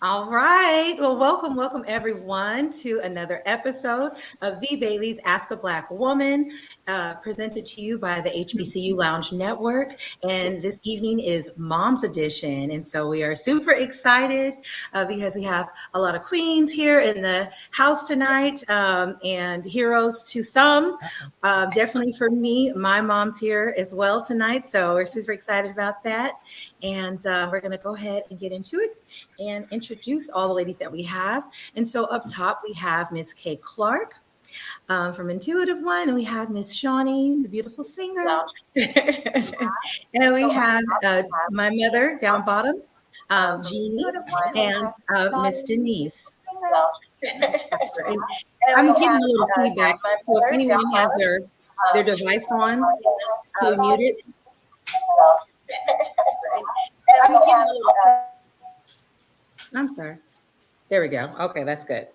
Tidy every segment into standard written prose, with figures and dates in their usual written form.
All right. Well, welcome everyone to another episode of V Bailey's Ask a Black Woman, presented to you by the HBCU Lounge Network. And this evening is Mom's Edition. And so we are super excited because we have a lot of queens here in the house tonight and heroes to some. Definitely for me, my mom's here as well tonight. So we're super excited about that. And we're going to go ahead and get into it and introduce all the ladies that we have. And so up top, we have Miss Kay Clark from Intuitive One, and we have Miss Shawnee, the beautiful singer. And we have my mother down bottom, Jeannie, and Miss Denise. That's right. I'm getting a little feedback. So if anyone has their device on, can we mute it? I'm getting a little I'm sorry. There we go. Okay, that's good.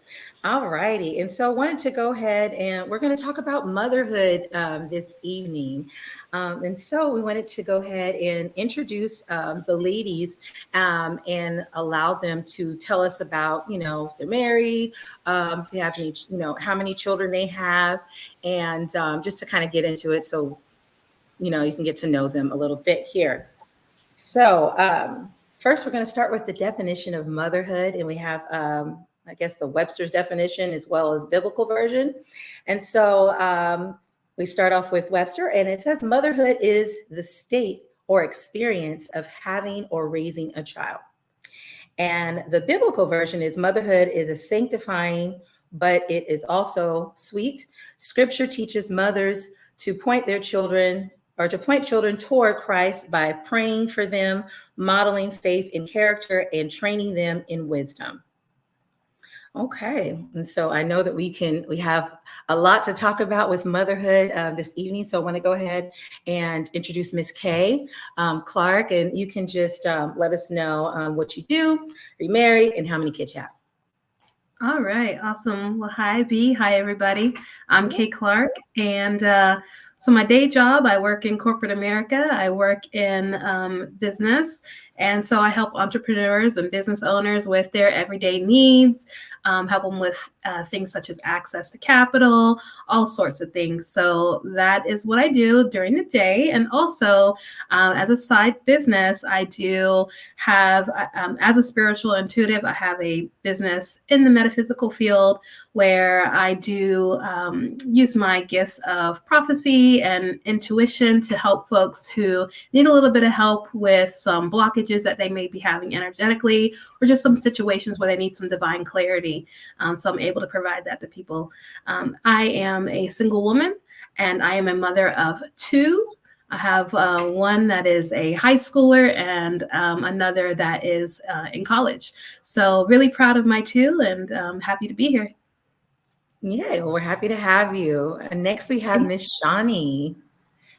All righty. And so I wanted to go ahead and we're going to talk about motherhood this evening. And so we wanted to go ahead and introduce the ladies and allow them to tell us about, if they're married, if they have any, how many children they have, and just to kind of get into it. So, you can get to know them a little bit here. So, first, we're going to start with the definition of motherhood, and we have, I guess, the Webster's definition as well as biblical version. And so, we start off with Webster, and it says motherhood is the state or experience of having or raising a child. And the biblical version is motherhood is a sanctifying, but it is also sweet. Scripture teaches mothers to point children toward Christ by praying for them, modeling faith and character, and training them in wisdom. Okay, and so I know that we have a lot to talk about with motherhood this evening. So I want to go ahead and introduce Miss Kay Clark, and you can just let us know what you do, are you married, and how many kids you have. All right, awesome. Well, hi, B. Hi, everybody. I'm Kay Clark, and so my day job, I work in corporate America. I work in business, and so I help entrepreneurs and business owners with their everyday needs, help them with things such as access to capital, all sorts of things. So that is what I do during the day. And also, as a side business, I do have, as a spiritual intuitive, I have a business in the metaphysical field where I do use my gifts of prophecy and intuition to help folks who need a little bit of help with some blockages that they may be having energetically, or just some situations where they need some divine clarity. So I'm able to provide that to people. I am a single woman, and I am a mother of two. I have one that is a high schooler and another that is in college. So really proud of my two, and happy to be here. Yeah, well, we're happy to have you. And next we have Miss Shawnee.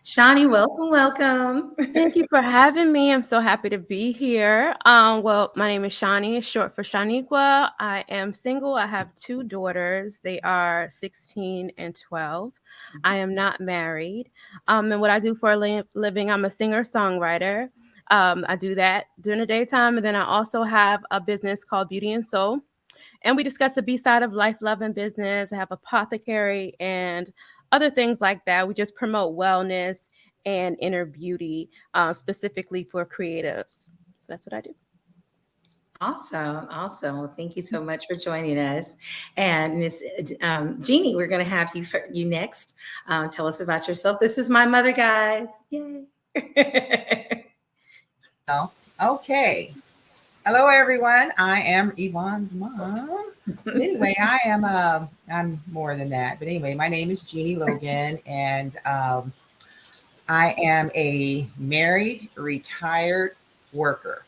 Shawnee, welcome. Thank you for having me. I'm so happy to be here. Well, my name is Shawnee, it's short for Shaniqua. I am single. I have two daughters. They are 16 and 12. I am not married. And what I do for a living, I'm a singer-songwriter. I do that during the daytime. And then I also have a business called Beauty and Soul. And we discuss the B side of life, love, and business. I have apothecary and other things like that. We just promote wellness and inner beauty, specifically for creatives. So that's what I do. Awesome. Well, thank you so much for joining us. And Miss Jeannie, we're going to have you next. Tell us about yourself. This is my mother, guys. Yay. Okay. Hello, everyone. I am Yvonne's mom. Anyway, I'm more than that. But anyway, my name is Jeannie Logan, and I am a married, retired worker.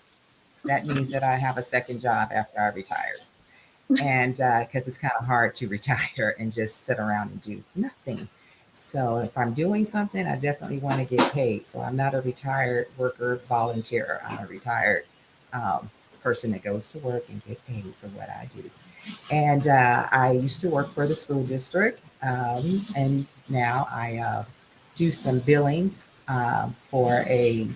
That means that I have a second job after I retired. And because it's kind of hard to retire and just sit around and do nothing. So if I'm doing something, I definitely want to get paid. So I'm not a retired worker volunteer. I'm a retired person that goes to work and get paid for what I do. And I used to work for the school district. And now I do some billing for a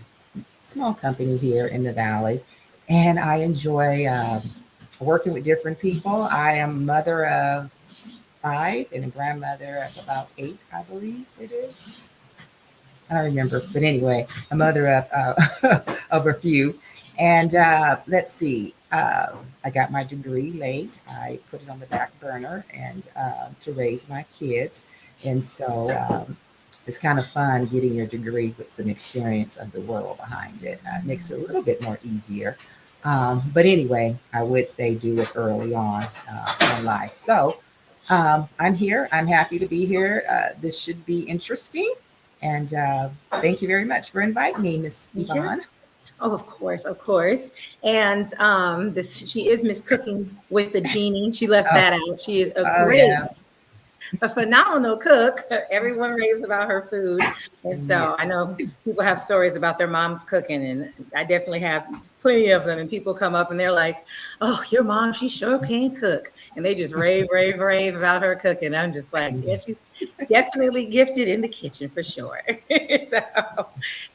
small company here in the Valley. And I enjoy working with different people. I am a mother of 5 and a grandmother of about 8, I believe it is. I don't remember, but anyway, a mother of of a few. And let's see, I got my degree late. I put it on the back burner and to raise my kids. And so it's kind of fun getting your degree with some experience of the world behind it. It makes it a little bit more easier. But anyway, I would say do it early on in life. So I'm here. I'm happy to be here. This should be interesting. And thank you very much for inviting me, Miss Yvonne. Oh, of course, of course. And she is Miss Cooking with the Genie. She left that out. She is a phenomenal cook. Everyone raves about her food. And so I know people have stories about their moms cooking, and I definitely have plenty of them. And people come up and they're like, oh, your mom, she sure can cook. And they just rave about her cooking. I'm just like, yeah, she's definitely gifted in the kitchen for sure. So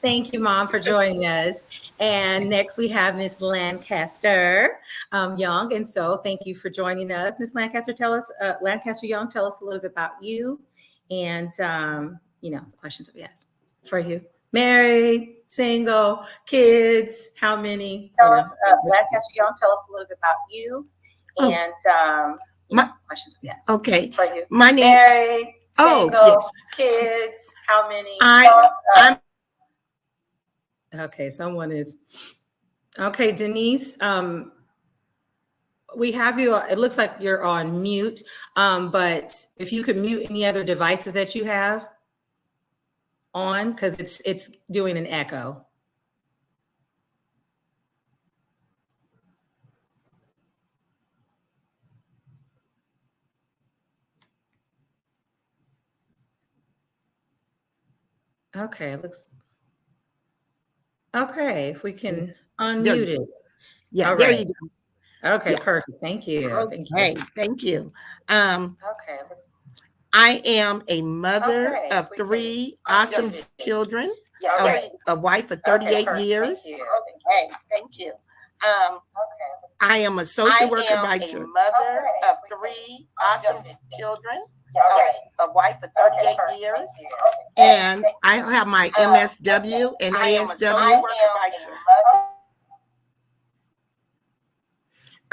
thank you, Mom, for joining us. And next we have Miss Lancaster Young. And so thank you for joining us. Miss Lancaster, Lancaster Young, tell us a little bit about you and, the questions that we asked for you. Married, single, kids, how many? Lancaster Young, tell us a little bit about you and, questions we asked. Okay. For you. My name. Married, single, yes. Kids, how many? I'm okay, someone is. Okay, Denise, we have you, it looks like you're on mute, but if you could mute any other devices that you have on, because it's doing an echo. Okay, it looks okay. If we can unmute it. Yeah, all there right. you go. Okay, Yeah. Perfect. Thank you. Okay, thank you. Okay. I am a mother of 3 awesome children, a wife of 38 years. Okay, thank you. I am a social worker by trade. Mother of 3 awesome children, a wife of 38 years, And I have my MSW and ASW.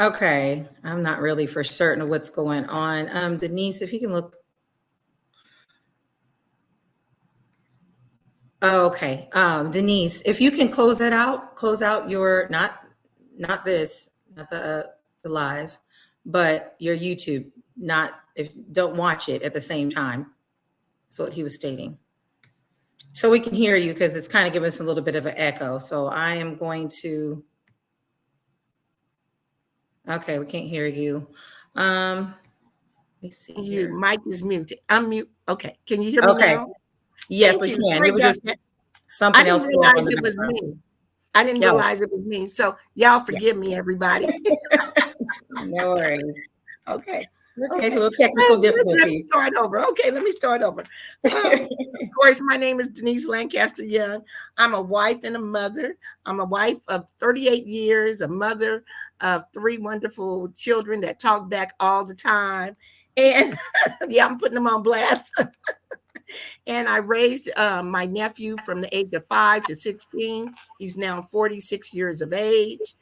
Okay, I'm not really for certain of what's going on. Denise, if you can look. Oh, okay. Denise, if you can close out your, not the live, but your YouTube, don't watch it at the same time. That's what he was stating. So we can hear you because it's kind of giving us a little bit of an echo. So I am going to, okay, we can't hear you. Let me see here. Your mic is muted. Unmute. Okay, can you hear me now? Yes, Thank we you. can. It was just something else. I didn't realize it was me. I didn't realize it was me. So y'all forgive me, everybody. No worries. Okay. Okay, a little technical difficulties. Let me start over. Okay, let me start over. Of course, my name is Denise Lancaster Young. I'm a wife and a mother. I'm a wife of 38 years, a mother of 3 wonderful children that talk back all the time. And yeah, I'm putting them on blast. And I raised my nephew from the age of 5 to 16. He's now 46 years of age.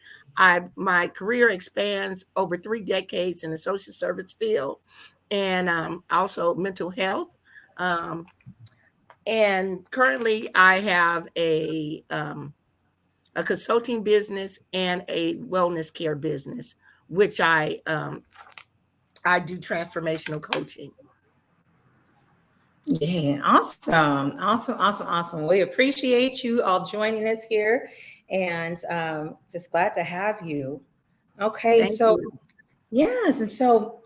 My career expands over 3 decades in the social service field and also mental health. And currently I have a consulting business and a wellness care business, which I do transformational coaching. Yeah, awesome. We appreciate you all joining us here and just glad to have you. Okay, Thank you. Yes, and so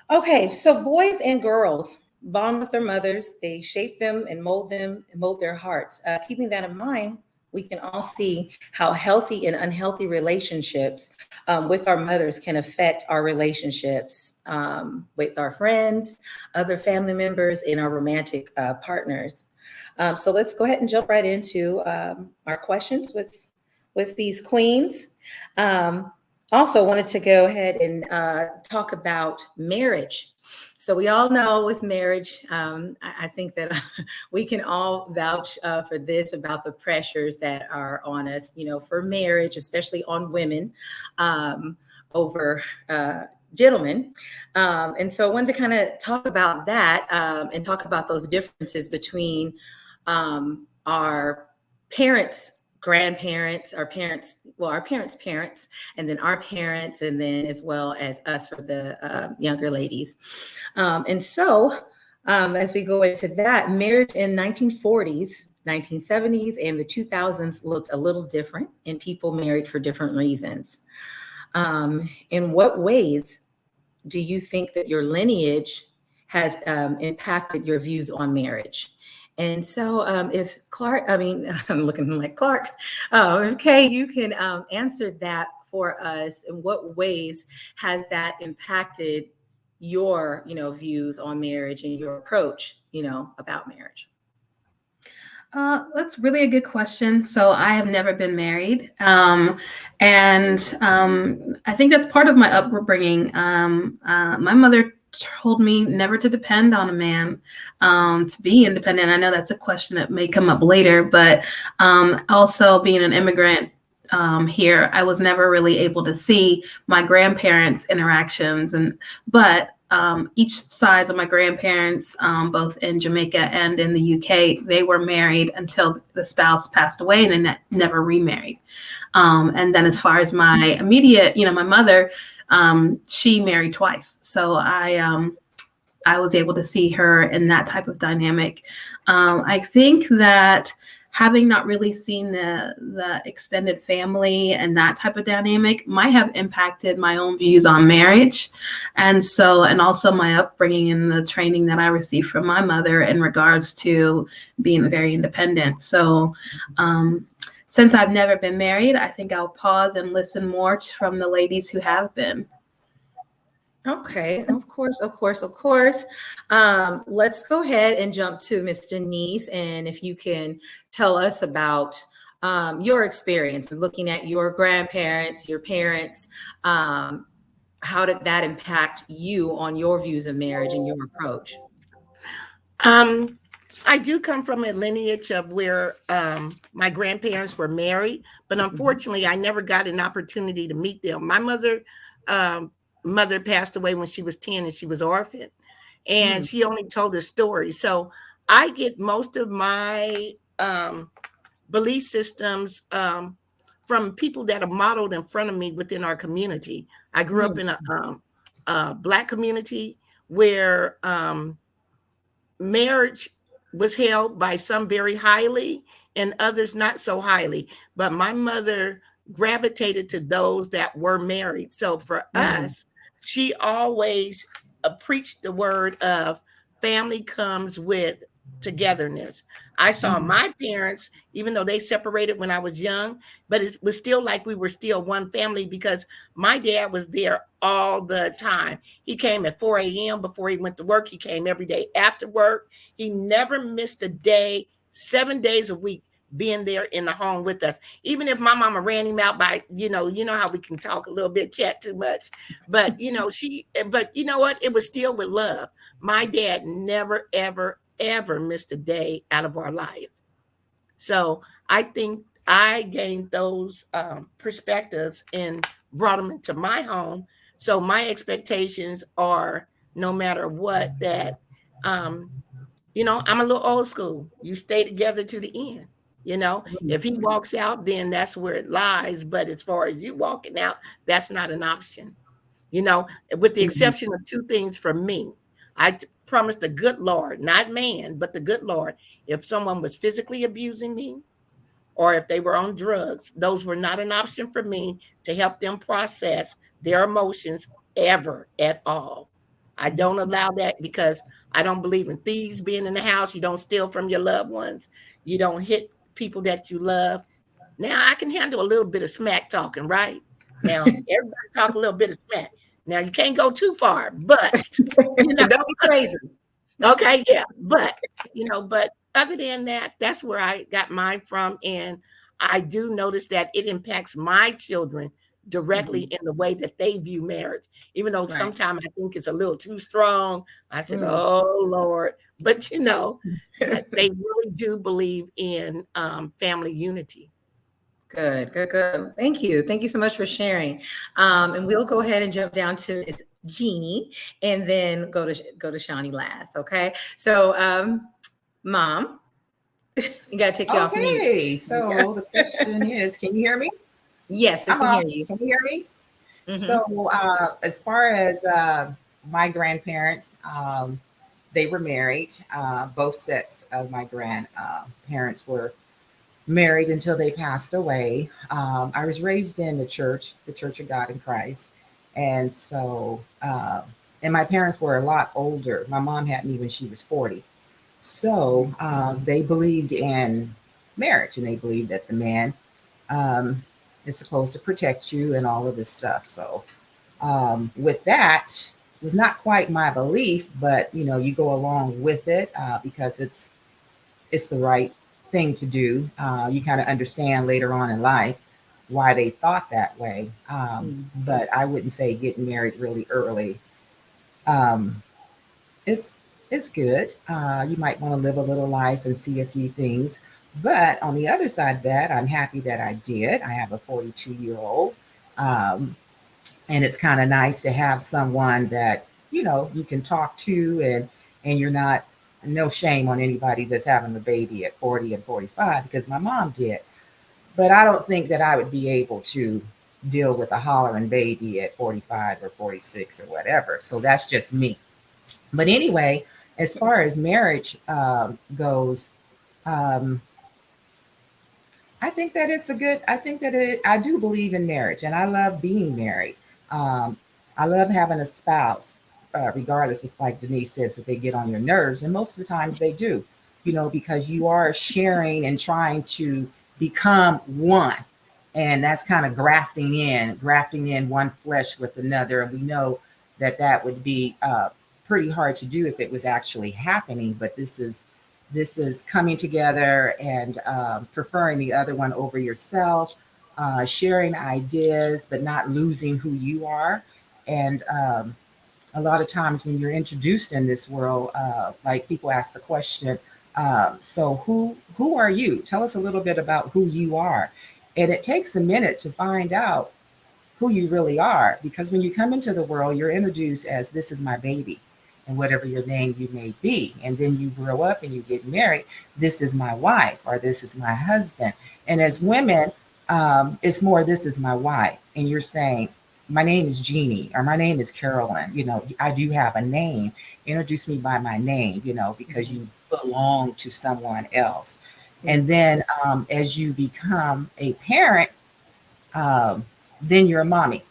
boys and girls bond with their mothers. They shape them and mold their hearts. Keeping that in mind, we can all see how healthy and unhealthy relationships with our mothers can affect our relationships with our friends, other family members, and our romantic partners. So let's go ahead and jump right into our questions with these queens. also wanted to go ahead and talk about marriage. So we all know with marriage, I think that we can all vouch for this about the pressures that are on us, for marriage, especially on women over gentlemen. And so I wanted to kind of talk about that and talk about those differences between our parents, grandparents, our parents, our parents, and then our parents, and then as well as us for the younger ladies. And so as we go into that, marriage in 1940s, 1970s, and the 2000s looked a little different, and people married for different reasons. In what ways do you think that your lineage has impacted your views on marriage? And so if Clark, I'm looking like Clark, okay, you can answer that for us. In what ways has that impacted your, views on marriage and your approach, about marriage? That's really a good question. So I have never been married. And I think that's part of my upbringing. My mother told me never to depend on a man, to be independent. I know that's a question that may come up later, but also being an immigrant here, I was never really able to see my grandparents' interactions. But each side of my grandparents, both in Jamaica and in the UK, they were married until the spouse passed away and then never remarried. And then as far as my immediate, my mother, she married twice. So I was able to see her in that type of dynamic. I think that having not really seen the extended family and that type of dynamic might have impacted my own views on marriage. And also my upbringing and the training that I received from my mother in regards to being very independent. So since I've never been married, I think I'll pause and listen more from the ladies who have been. Okay, of course. Let's go ahead and jump to Miss Denise, and if you can tell us about your experience looking at your grandparents, your parents, how did that impact you on your views of marriage and your approach? I do come from a lineage of where my grandparents were married, but unfortunately, I never got an opportunity to meet them. My mother passed away when she was 10 and she was orphaned, and she only told her story. So I get most of my belief systems from people that are modeled in front of me within our community. I grew up in a Black community where marriage was held by some very highly and others not so highly. But my mother gravitated to those that were married. So for us, she always preached the word of family comes with togetherness. I saw my parents, even though they separated when I was young, but it was still like we were still one family because my dad was there all the time. He came at 4 a.m. before he went to work. He came every day after work. He never missed a day, 7 days a week, being there in the home with us. Even if my mama ran him out by, you know how we can talk a little bit, chat too much. But, but you know what? It was still with love. My dad never, ever missed a day out of our life. So I think I gained those perspectives and brought them into my home. So my expectations are, no matter what, that, I'm a little old school. You stay together to the end. If he walks out, then that's where it lies. But as far as you walking out, that's not an option. With the exception of two things for me. I promised the good Lord, not man, but the good Lord, if someone was physically abusing me or if they were on drugs, those were not an option for me to help them process their emotions ever at all. I don't allow that because I don't believe in thieves being in the house. You don't steal from your loved ones. You don't hit people that you love. Now, I can handle a little bit of smack talking, right? Now, everybody talk a little bit of smack. Now, you can't go too far, but don't be crazy. Okay, yeah. But other than that, that's where I got mine from. And I do notice that it impacts my children directly in the way that they view marriage, even though Right. sometimes I think it's a little too strong. I said, Mm. oh Lord, but that they really do believe in family unity. Good, good, good. Thank you. Thank you so much for sharing. And we'll go ahead and jump down to Miss Jeannie and then go to Shawnee last. Okay. So Mom, you gotta take you off mute. Okay, so the question is, can you hear me? Yes, I I'm can hear off. you. Can you hear me? Mhm. So as far as my grandparents, they were married. Both sets of my grandparents were married until they passed away. I was raised in the Church of God in Christ. And so, and my parents were a lot older. My mom had me when she was 40. So they believed in marriage, and they believed that the man is supposed to protect you and all of this stuff. So with that, it was not quite my belief, but you go along with it because it's the right thing to do. You kind of understand later on in life why they thought that way. But I wouldn't say getting married really early. Um, it's it's good. You might want to live a little life and see a few things. But on the other side of that, I'm happy that I did. I have a 42-year-old. Um, and it's kind of nice to have someone that you can talk to, and you're not, no shame on anybody that's having a baby at 40 and 45, because my mom did. But I don't think that I would be able to deal with a hollering baby at 45 or 46 or whatever. So that's just me. But anyway, as far as marriage goes, um, I think that it's a good, I think that I do believe in marriage, and I love being married. Um, I love having a spouse, regardless if, like Denise says, that they get on your nerves. And most of the times they do, because you are sharing and trying to become one. And that's kind of grafting in one flesh with another. And we know that that would be pretty hard to do if it was actually happening. But this is coming together and preferring the other one over yourself, sharing ideas, but not losing who you are. And a lot of times when you're introduced in this world, like people ask the question, so who are you? Tell us a little bit about who you are. And it takes a minute to find out who you really are, because when you come into the world, you're introduced as, this is my baby, and whatever your name you may be. And then you grow up and you get married. This is my wife, or this is my husband. And as women, it's more, this is my wife. And you're saying, my name is Jeannie, or my name is Carolyn. I do have a name. Introduce me by my name, because you belong to someone else. And then as you become a parent, then you're a mommy,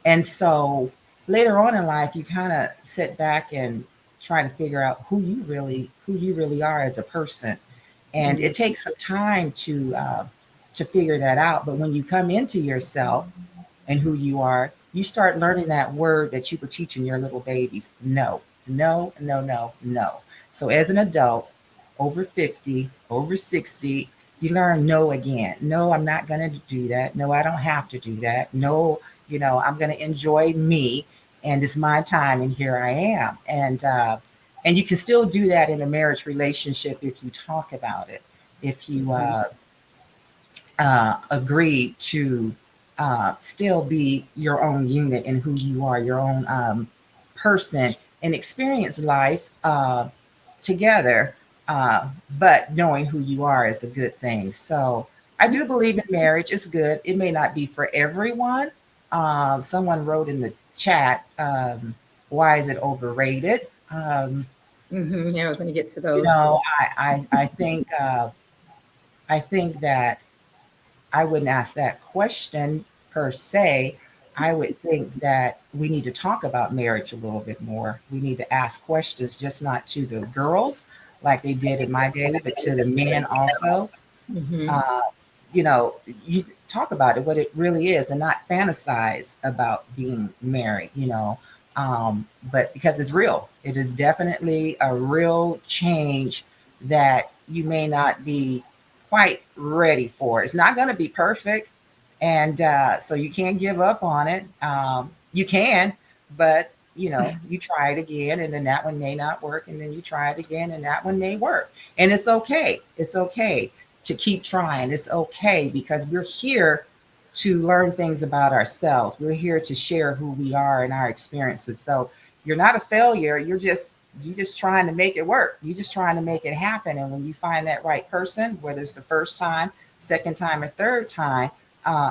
And so later on in life, you kind of sit back and try to figure out who you really are as a person. And it takes some time to figure that out. But when you come into yourself and who you are, you start learning that word that you were teaching your little babies. No, no, no, no, no. So as an adult, over 50, over 60, you learn no again. No, I'm not going to do that. No, I don't have to do that. No, I'm going to enjoy me, and it's my time, and here I am. And you can still do that in a marriage relationship if you talk about it, if you agree to still be your own unit and who you are, your own person, and experience life together. But knowing who you are is a good thing. So I do believe in marriage. It's good. It may not be for everyone. Someone wrote in the chat, why is it overrated? Yeah, I was going to get to those. I think that I wouldn't ask that question per se. I would think that we need to talk about marriage a little bit more. We need to ask questions, just not to the girls like they did in my day, but to the men also. You talk about it, what it really is, and not fantasize about being married, but because it's real. It is definitely a real change that you may not be quite ready for. It's not going to be perfect. And so you can't give up on it. You can, but you try it again, and then that one may not work, and then you try it again, and that one may work. And it's okay. It's okay to keep trying. It's okay, because we're here to learn things about ourselves. We're here to share who we are and our experiences. So you're not a failure. You're just trying to make it work. You're just trying to make it happen. And when you find that right person, whether it's the first time, second time, or third time,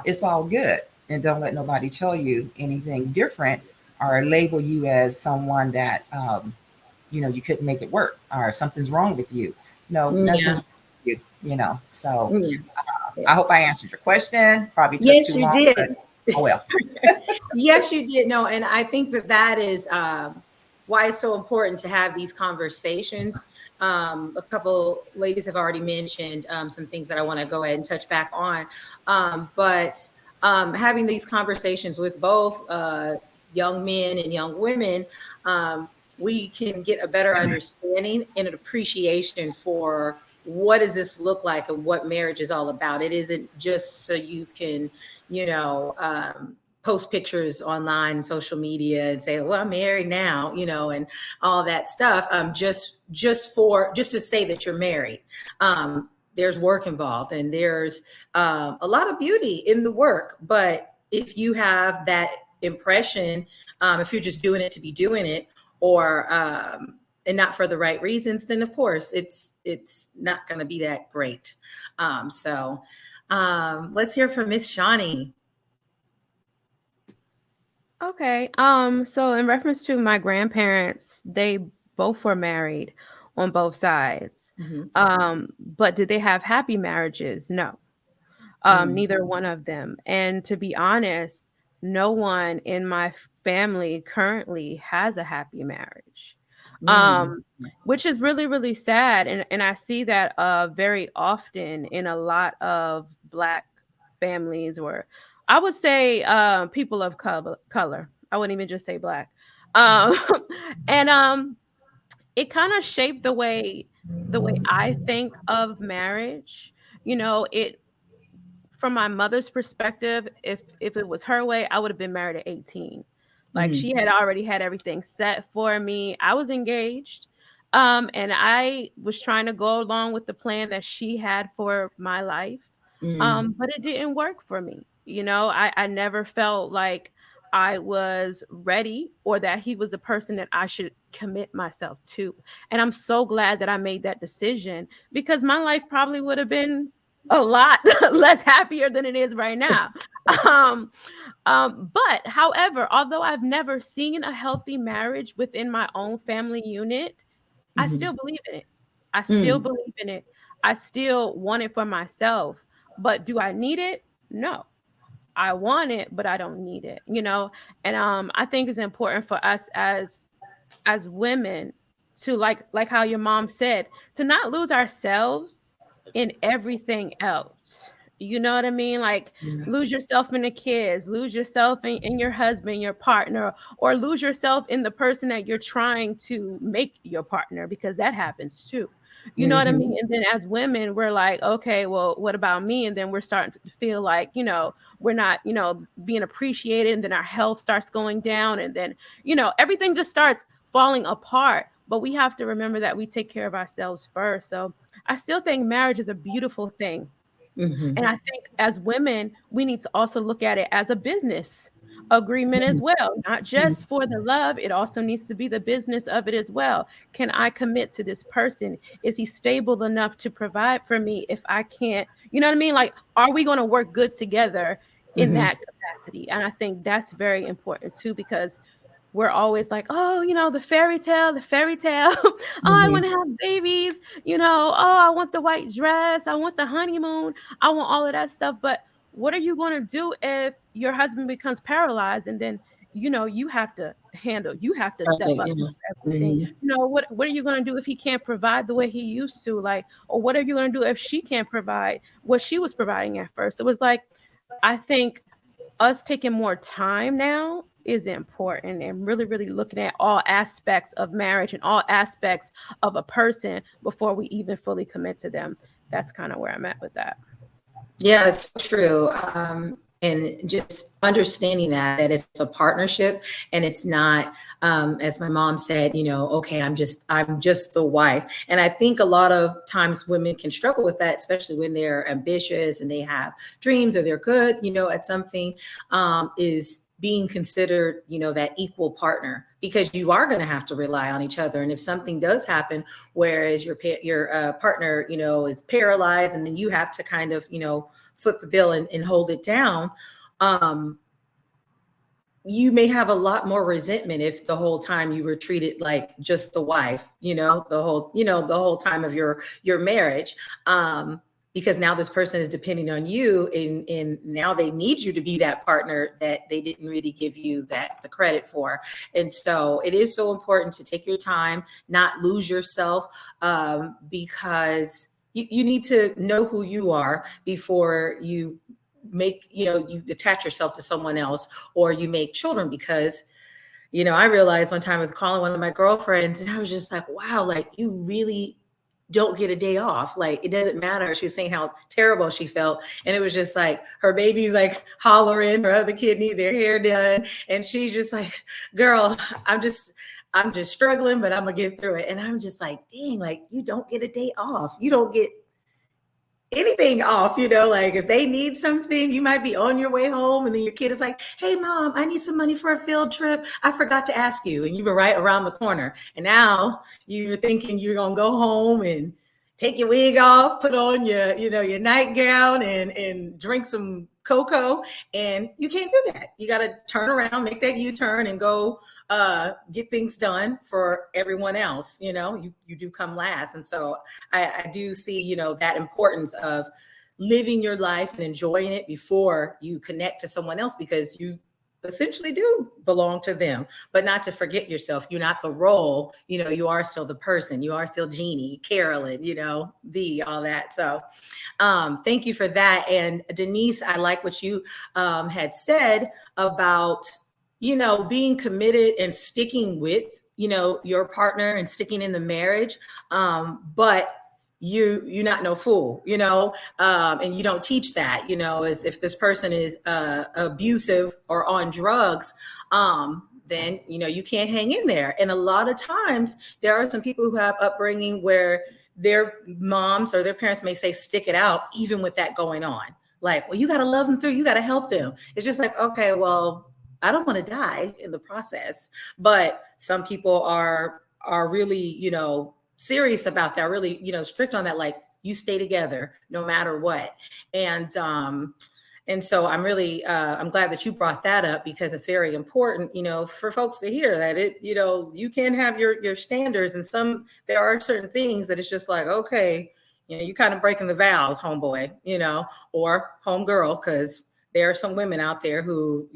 it's all good. And don't let nobody tell you anything different or label you as someone that you couldn't make it work or something's wrong with you. No, nothing's wrong with you. So I hope I answered your question. Probably took Yes, too you long. did. But, oh well. Yes, you did. No, and I think that is why it's so important to have these conversations. A couple ladies have already mentioned some things that I want to go ahead and touch back on. But having these conversations with both young men and young women, we can get a better understanding and an appreciation for what does this look like and what marriage is all about. It isn't just so you can, post pictures online, social media, and say, well, I'm married now, and all that stuff. Just to say that you're married. There's work involved, and there's a lot of beauty in the work. But if you have that impression, if you're just doing it to be doing it, or and not for the right reasons, then of course it's not going to be that great. So let's hear from Miss Shawnee. Okay. So in reference to my grandparents, they both were married on both sides. But did they have happy marriages? No. Neither one of them. And to be honest, no one in my family currently has a happy marriage. Which is really, really sad. And I see that very often in a lot of Black families, or I would say people of color. I wouldn't even just say Black. And it kind of shaped the way I think of marriage. It, from my mother's perspective, if it was her way, I would have been married at 18. Like she had already had everything set for me. I was engaged. And I was trying to go along with the plan that she had for my life. But it didn't work for me. I never felt like I was ready, or that he was a person that I should commit myself to. And I'm so glad that I made that decision, because my life probably would have been a lot less happier than it is right now. But however, although I've never seen a healthy marriage within my own family unit, I still believe in it. I still believe in it. I still want it for myself. But do I need it? No. I want it, but I don't need it, And I think it's important for us as women to, like how your mom said, to not lose ourselves in everything else. You know what I mean? Like lose yourself in the kids, lose yourself in your husband, your partner, or lose yourself in the person that you're trying to make your partner, because that happens too. You know what I mean? And then as women, we're like, okay, well, what about me? And then we're starting to feel like, we're not, being appreciated. And then our health starts going down. And then, everything just starts falling apart. But we have to remember that we take care of ourselves first. So I still think marriage is a beautiful thing. And I think as women, we need to also look at it as a business agreement as well, not just for the love. It also needs to be the business of it as well. Can I commit to this person? Is he stable enough to provide for me if I can't? You know what I mean? Like, are we going to work good together in that capacity? And I think that's very important too, because we're always like, oh, the fairy tale. Oh, I want to have babies, oh, I want the white dress. I want the honeymoon. I want all of that stuff. But what are you going to do if your husband becomes paralyzed, and then, you have to step up for everything. What are you going to do if he can't provide the way he used to? Like, or what are you going to do if she can't provide what she was providing at first? It was like, I think us taking more time now is important, and really, really looking at all aspects of marriage and all aspects of a person before we even fully commit to them. That's kind of where I'm at with that. Yeah, it's true. and just understanding that it's a partnership, and it's not, as my mom said, okay, I'm just the wife. And I think a lot of times women can struggle with that, especially when they're ambitious and they have dreams, or they're good, at something, is being considered, that equal partner, because you are going to have to rely on each other. And if something does happen, whereas your partner, is paralyzed, and then you have to kind of, foot the bill and hold it down, you may have a lot more resentment if the whole time you were treated like just the wife, the whole time of your marriage. Because now this person is depending on you, and now they need you to be that partner that they didn't really give you the credit for. And so it is so important to take your time, not lose yourself, because you need to know who you are before you make, you attach yourself to someone else, or you make children. Because I realized one time I was calling one of my girlfriends, and I was just like, wow, like, you really don't get a day off. Like, it doesn't matter. She was saying how terrible she felt. And it was just like, her baby's like hollering, her other kid need their hair done. And she's just like, girl, I'm just struggling, but I'm gonna get through it. And I'm just like, dang, like, you don't get a day off. You don't get anything off, like, if they need something, you might be on your way home, and then your kid is like, hey mom, I need some money for a field trip, I forgot to ask you, and you were right around the corner, and now you're thinking you're gonna go home and take your wig off, put on your your nightgown, and drink some cocoa, and you can't do that. You got to turn around, make that U-turn, and go get things done for everyone else. You do come last. And so I do see, that importance of living your life and enjoying it before you connect to someone else, because you essentially do belong to them, but not to forget yourself. You're not the role, you are still the person. You are still Jeannie, Carolyn, all that. So thank you for that. And Denise, I like what you had said about, being committed and sticking with, your partner and sticking in the marriage. But you're not no fool, and you don't teach that, as if this person is abusive or on drugs, then, you can't hang in there. And a lot of times there are some people who have upbringing where their moms or their parents may say, stick it out, even with that going on. Like, well, you got to love them through, you got to help them. It's just like, okay, well, I don't want to die in the process. But some people are really, serious about that, really, strict on that, like, you stay together no matter what. And so I'm really, I'm glad that you brought that up, because it's very important, for folks to hear that you can have your standards, and there are certain things that it's just like, okay, you kind of breaking the vows, homeboy, or homegirl, because there are some women out there who,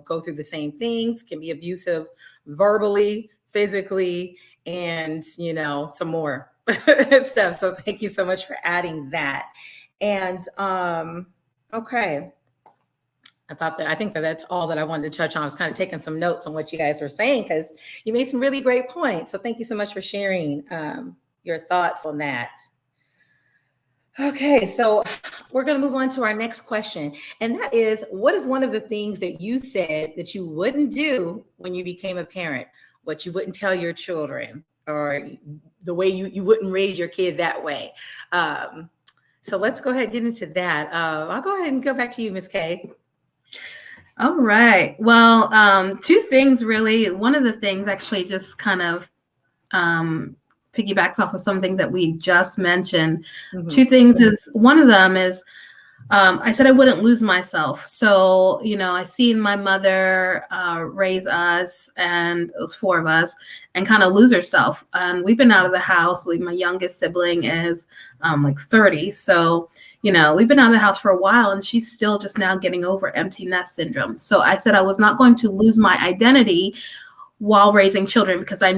go through the same things, can be abusive verbally, physically, and, some more stuff. So thank you so much for adding that. And, okay. I think that's all that I wanted to touch on. I was kind of taking some notes on what you guys were saying, because you made some really great points. So thank you so much for sharing your thoughts on that. Okay, so we're going to move on to our next question. And that is, what is one of the things that you said that you wouldn't do when you became a parent? What you wouldn't tell your children, or the way you wouldn't raise your kid that way? So let's go ahead and get into that. I'll go ahead and go back to you, Ms. Kay. All right. Well, two things really. One of the things actually just kind of piggybacks off of some things that we just mentioned. Mm-hmm. Two things is, one of them is, I said I wouldn't lose myself. So, I seen my mother raise us, and it was four of us, and kind of lose herself. And we've been out of the house. My youngest sibling is like 30. So, we've been out of the house for a while, and she's still just now getting over empty nest syndrome. So I said I was not going to lose my identity while raising children, because I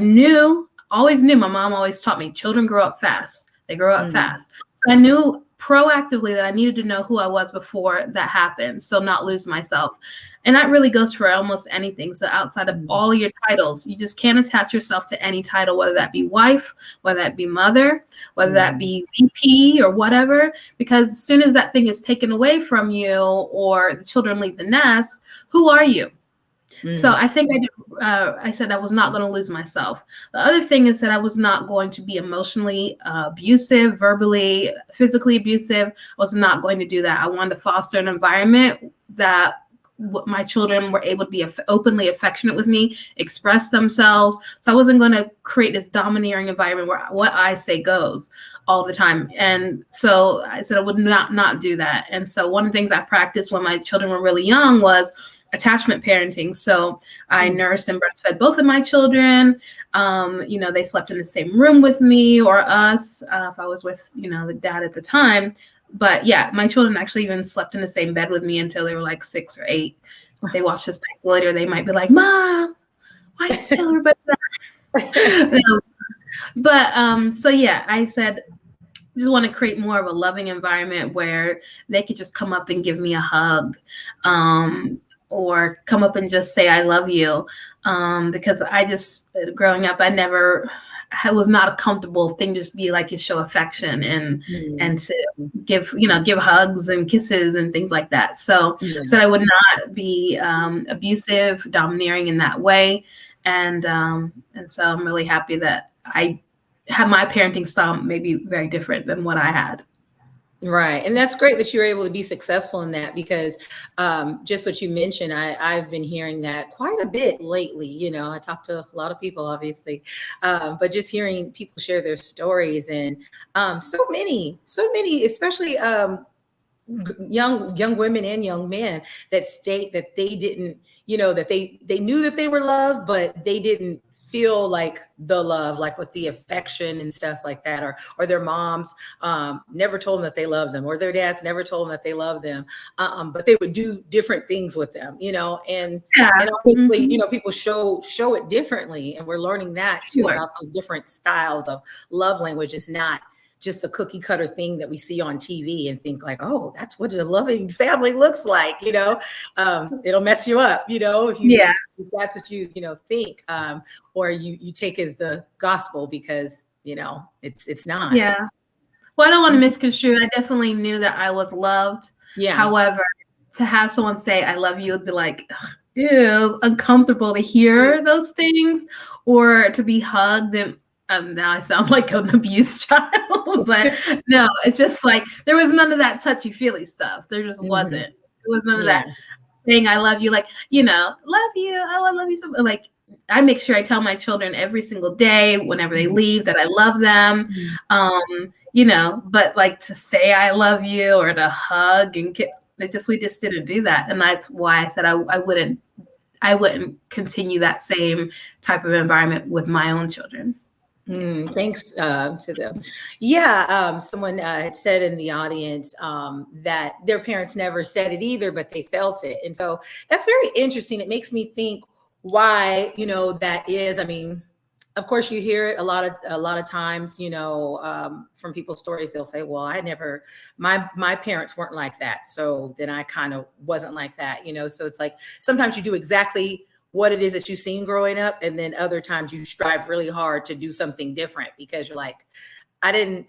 always knew, my mom always taught me, children grow up fast. They grow up fast. So I knew proactively that I needed to know who I was before that happened, so not lose myself. And that really goes for almost anything. So outside of all your titles, you just can't attach yourself to any title, whether that be wife, whether that be mother, whether that be VP or whatever, because as soon as that thing is taken away from you or the children leave the nest, who are you? So I think I said I was not going to lose myself. The other thing is that I was not going to be emotionally abusive, verbally, physically abusive. I was not going to do that. I wanted to foster an environment that my children were able to be openly affectionate with me, express themselves. So I wasn't going to create this domineering environment where what I say goes all the time. And so I said I would not do that. And so one of the things I practiced when my children were really young was attachment parenting. So I nursed and breastfed both of my children. They slept in the same room with me or us if I was with, the dad at the time. But yeah, my children actually even slept in the same bed with me until they were like 6 or 8. If they watch this back later, they might be like, "Mom, why did you tell everybody that?" So yeah, I said, just want to create more of a loving environment where they could just come up and give me a hug, or come up and just say, "I love you." Because I just, growing up, it was not a comfortable thing to just be like to show affection and to give hugs and kisses and things like that. So I would not be abusive, domineering in that way. And so I'm really happy that I had my parenting style maybe very different than what I had. Right. And that's great that you're able to be successful in that, because just what you mentioned, I've been hearing that quite a bit lately. I talk to a lot of people, obviously, but just hearing people share their stories, and so many, especially young women and young men that state that they didn't, that they knew that they were loved, but they didn't feel like the love, like with the affection and stuff like that, or their moms never told them that they loved them, or their dads never told them that they loved them, but they would do different things with them, and obviously, people show it differently, and we're learning that too, about those different styles of love language. It's not just the cookie cutter thing that we see on TV and think like, oh, that's what a loving family looks like. It'll mess you up, if that's what you think, or you take as the gospel, because it's not. Yeah. Well, I don't want to misconstrue. I definitely knew that I was loved. Yeah. However, to have someone say I love you would be like, ew, it's uncomfortable to hear those things, or to be hugged. And now I sound like an abused child, but no, it's just like there was none of that touchy-feely stuff. There just wasn't. There was none of that saying I love you, like, love you. Oh, I love you so much. Like, I make sure I tell my children every single day whenever they leave that I love them. But like to say I love you or to hug and we just didn't do that. And that's why I said I wouldn't continue that same type of environment with my own children. Thanks to them. Yeah, someone had said in the audience that their parents never said it either, but they felt it. And so that's very interesting. It makes me think why, that is. I mean, of course, you hear it a lot of times, from people's stories. They'll say, well, my parents weren't like that, so then I kind of wasn't like that, So it's like sometimes you do exactly what it is that you've seen growing up, and then other times you strive really hard to do something different because you're like, I didn't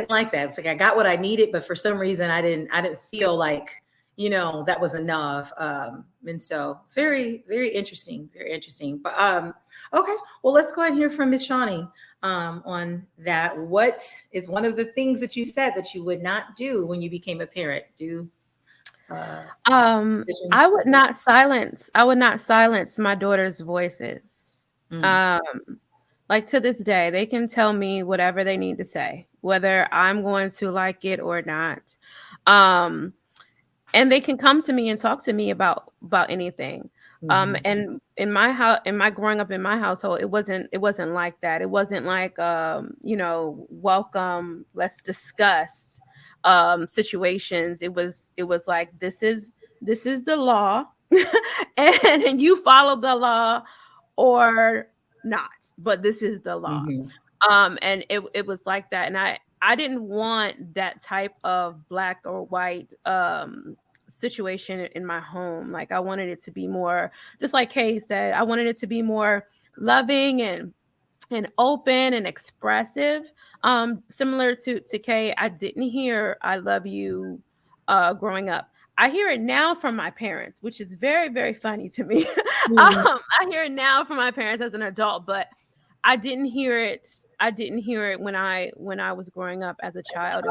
like that. It's like I got what I needed, but for some reason I didn't feel like that was enough. And so it's very, very interesting, But okay, well, let's go ahead and hear from Miss Shawnee on that. What is one of the things that you said that you would not do when you became a parent? I would not silence my daughter's voices. Like to this day, they can tell me whatever they need to say, whether I'm going to like it or not. And they can come to me and talk to me about anything. And in my house, growing up in my household, it wasn't like that. It wasn't like, welcome, let's discuss situations. It was like, this is the law and you follow the law or not, but this is the law. And it was like that. And I didn't want that type of black or white situation in my home. Like I wanted it to be more, just like Kay said, I wanted it to be more loving and open and expressive. Similar to Kay, I didn't hear "I love you" growing up. I hear it now from my parents, which is very, very funny to me. I hear it now from my parents as an adult, but I didn't hear it. I didn't hear it when I was growing up as a child.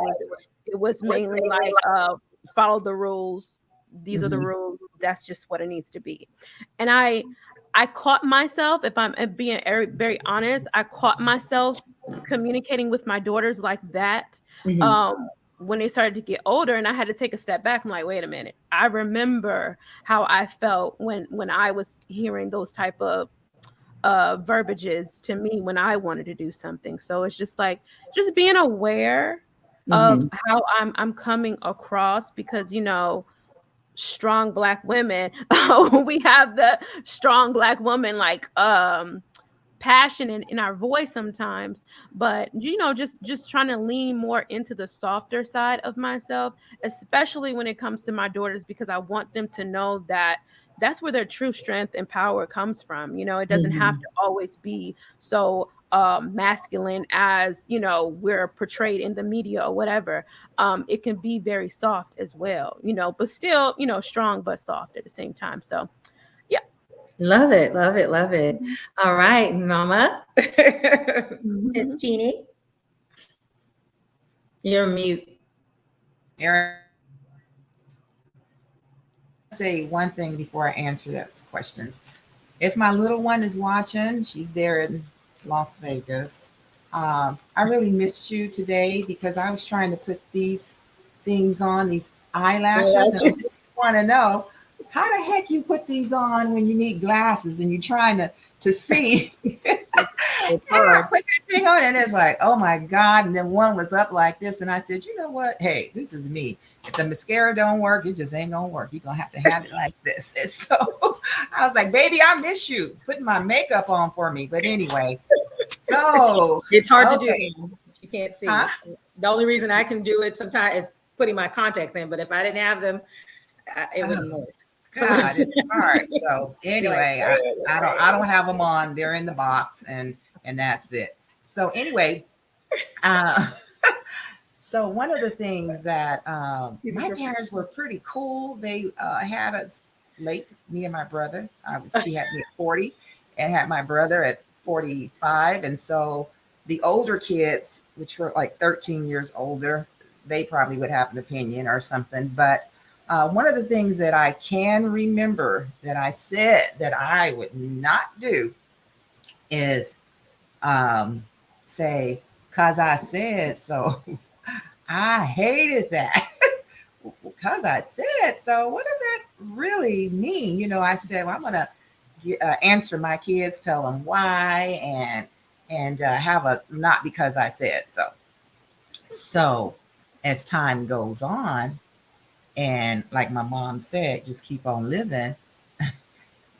It was mainly like follow the rules. These are the rules. That's just what it needs to be. And I caught myself, if I'm being very honest, I caught myself communicating with my daughters like that. When they started to get older, and I had to take a step back. I'm like, wait a minute. I remember how I felt when I was hearing those type of verbiages to me when I wanted to do something. So it's just like just being aware of how I'm coming across, because strong Black women, we have the strong Black woman like passion in our voice sometimes, but just trying to lean more into the softer side of myself, especially when it comes to my daughters, because I want them to know that that's where their true strength and power comes from. It doesn't have to always be so masculine as we're portrayed in the media or whatever. It can be very soft as well, but still strong but soft at the same time. So yeah. Love it, love it, love it. All right, Mama. It's Jeannie. You're mute. Erin, say one thing before I answer those questions. If my little one is watching, she's there in Las Vegas. I really missed you today because I was trying to put these things on, these eyelashes, and I just want to know how the heck you put these on when you need glasses and you're trying to see. It's hard. I put that thing on and it's like, oh my God. And then one was up like this. And I said, you know what? Hey, this is me. If the mascara don't work, it just ain't gonna work. You're gonna have to have it like this. And so I was like, baby, I miss you putting my makeup on for me. But anyway, so it's hard to do. You can't see. Huh? The only reason I can do it sometimes is putting my contacts in. But if I didn't have them, it wouldn't work. God, it's hard. So anyway, I don't have them on. They're in the box, and that's it. So anyway, so one of the things that my parents were pretty cool. They had us late, me and my brother. She had me at 40 and had my brother at 45. And so the older kids, which were like 13 years older, they probably would have an opinion or something. But one of the things that I can remember that I said that I would not do is say, "'cause I said so." I hated that. "'Cause I said so." What does that really mean? I said, well, I'm going to answer my kids, tell them why, and have a not because I said so. So as time goes on, and like my mom said, just keep on living,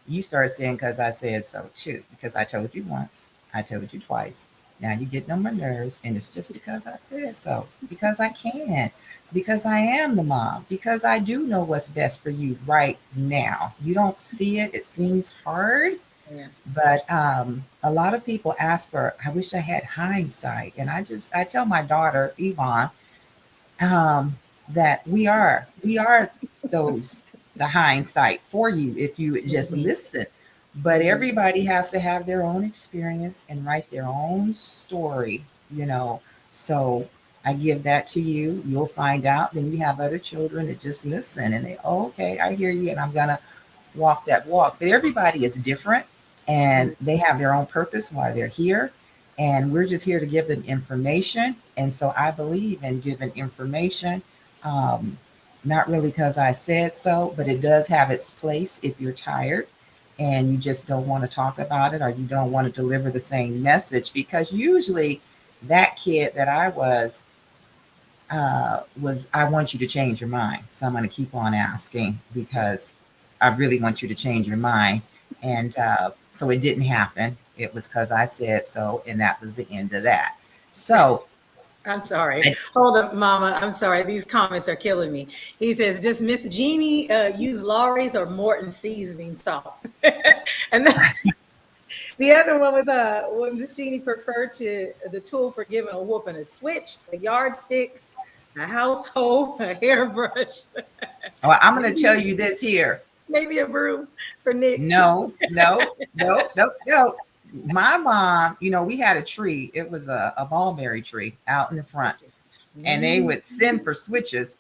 you start saying, "'cause I said so" too, because I told you once, I told you twice. Now you're getting on my nerves, and it's just because I said so, because I can, because I am the mom, because I do know what's best for you right now. You don't see it. It seems hard, but a lot of people ask for, I wish I had hindsight. And I tell my daughter, Yvonne, that we are the hindsight for you if you just listen. But everybody has to have their own experience and write their own story, So I give that to you. You'll find out. Then you have other children that just listen and they, okay, I hear you, and I'm going to walk that walk. But everybody is different and they have their own purpose while they're here. And we're just here to give them information. And so I believe in giving information, not really because I said so, but it does have its place if you're tired and you just don't want to talk about it, or you don't want to deliver the same message, because usually that kid that I was I want you to change your mind. So I'm going to keep on asking because I really want you to change your mind. And so it didn't happen. It was because I said so, and that was the end of that. So I'm sorry. Hold up, Mama. I'm sorry. These comments are killing me. He says, "Does Miss Jeannie use Lawry's or Morton seasoning salt?" And the other one was, "When Miss Jeannie preferred to the tool for giving a whooping, a switch, a yardstick, a household, a hairbrush, Well, I'm going to tell you this here. maybe a broom for Nick." No. My mom, we had a tree. It was a mulberry tree out in the front, and they would send for switches.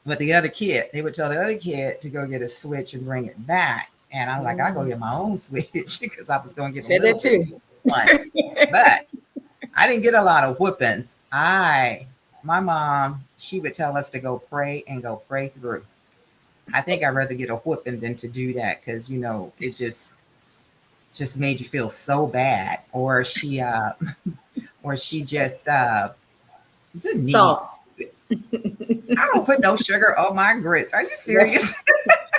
But the other kid, they would tell the other kid to go get a switch and bring it back. And I'm like, I go get my own switch because I was going to get a little too. one. But I didn't get a lot of whoopings. My mom, she would tell us to go pray and go pray through. I think I'd rather get a whooping than to do that because, it just made you feel so bad. Or she just Denise. Salt. I don't put no sugar on my grits. Are you serious?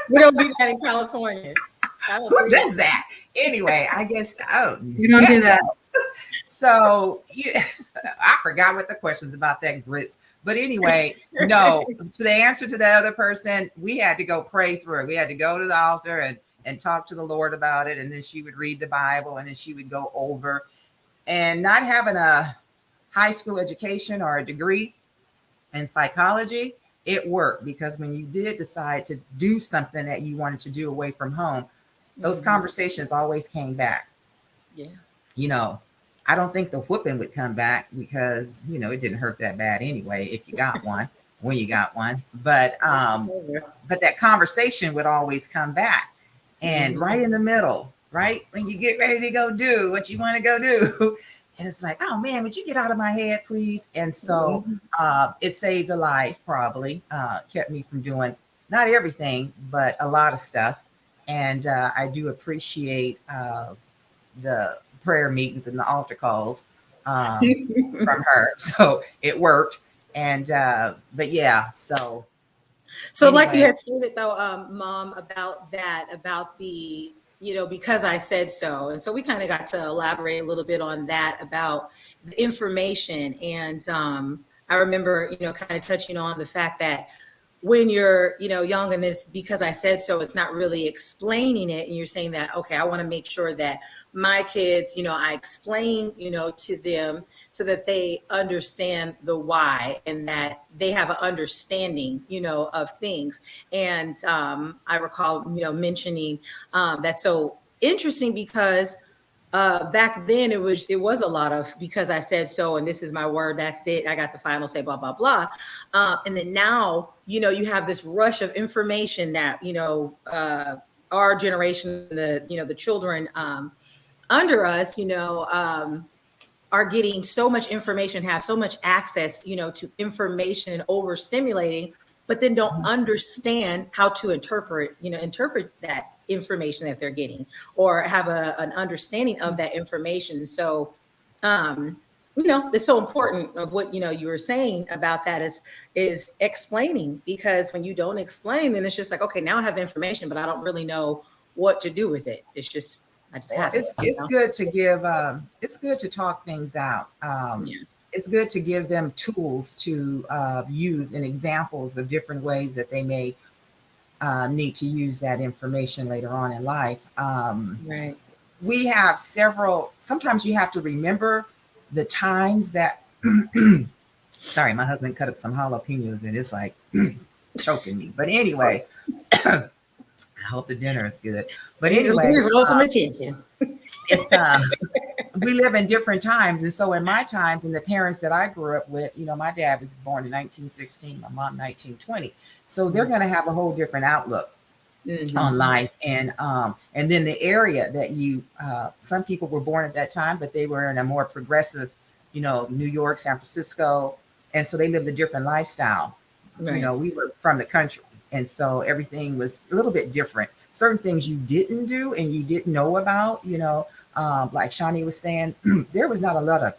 We don't do that in California. Who does that? Anyway, I guess You don't do that. So I forgot what the questions about that grits. But anyway, no, to the answer to the other person, we had to go pray through it. We had to go to the altar and talk to the Lord about it. And then she would read the Bible and then she would go over. And not having a high school education or a degree in psychology, it worked because when you did decide to do something that you wanted to do away from home, those conversations always came back. Yeah. I don't think the whooping would come back because, it didn't hurt that bad anyway if you got one, when you got one. But that conversation would always come back. And right in the middle, right when you get ready to go do what you want to go do, and it's like, oh man, would you get out of my head, please? And so it saved a life, probably kept me from doing not everything, but a lot of stuff. And I do appreciate the prayer meetings and the altar calls from her. So it worked. And but yeah, so anyway. Like you had stated though, Mom, about the because I said so. And so we kind of got to elaborate a little bit on that about the information. And I remember, kind of touching on the fact that when you're, young and this, because I said so, it's not really explaining it. And you're saying that, okay, I want to make sure that my kids, I explain, to them so that they understand the why and that they have an understanding, of things. And I recall, mentioning that's so interesting because back then it was a lot of because I said so and this is my word, that's it, I got the final say, blah blah blah. And then now you have this rush of information that our generation, the children under us are getting so much information, have so much access to information and overstimulating, but then don't understand how to interpret that information that they're getting or have an understanding of that information. So it's so important of what you were saying about that is explaining, because when you don't explain, then it's just like, okay, now I have the information, but I don't really know what to do with it. It's just I just have it's good to give it's good to talk things out. It's good to give them tools to use and examples of different ways that they may need to use that information later on in life. Right. We have sometimes you have to remember the times that sorry, my husband cut up some jalapenos and it's like choking me. But anyway, I hope the dinner is good. But anyway, some attention. It's we live in different times, and so in my times, and the parents that I grew up with, my dad was born in 1916, my mom 1920, so they're going to have a whole different outlook on life, and then the area that some people were born at that time, but they were in a more progressive, New York, San Francisco, and so they lived a different lifestyle. Right. We were from the country. And so everything was a little bit different. Certain things you didn't do and you didn't know about, like Shawnee was saying, there was not a lot of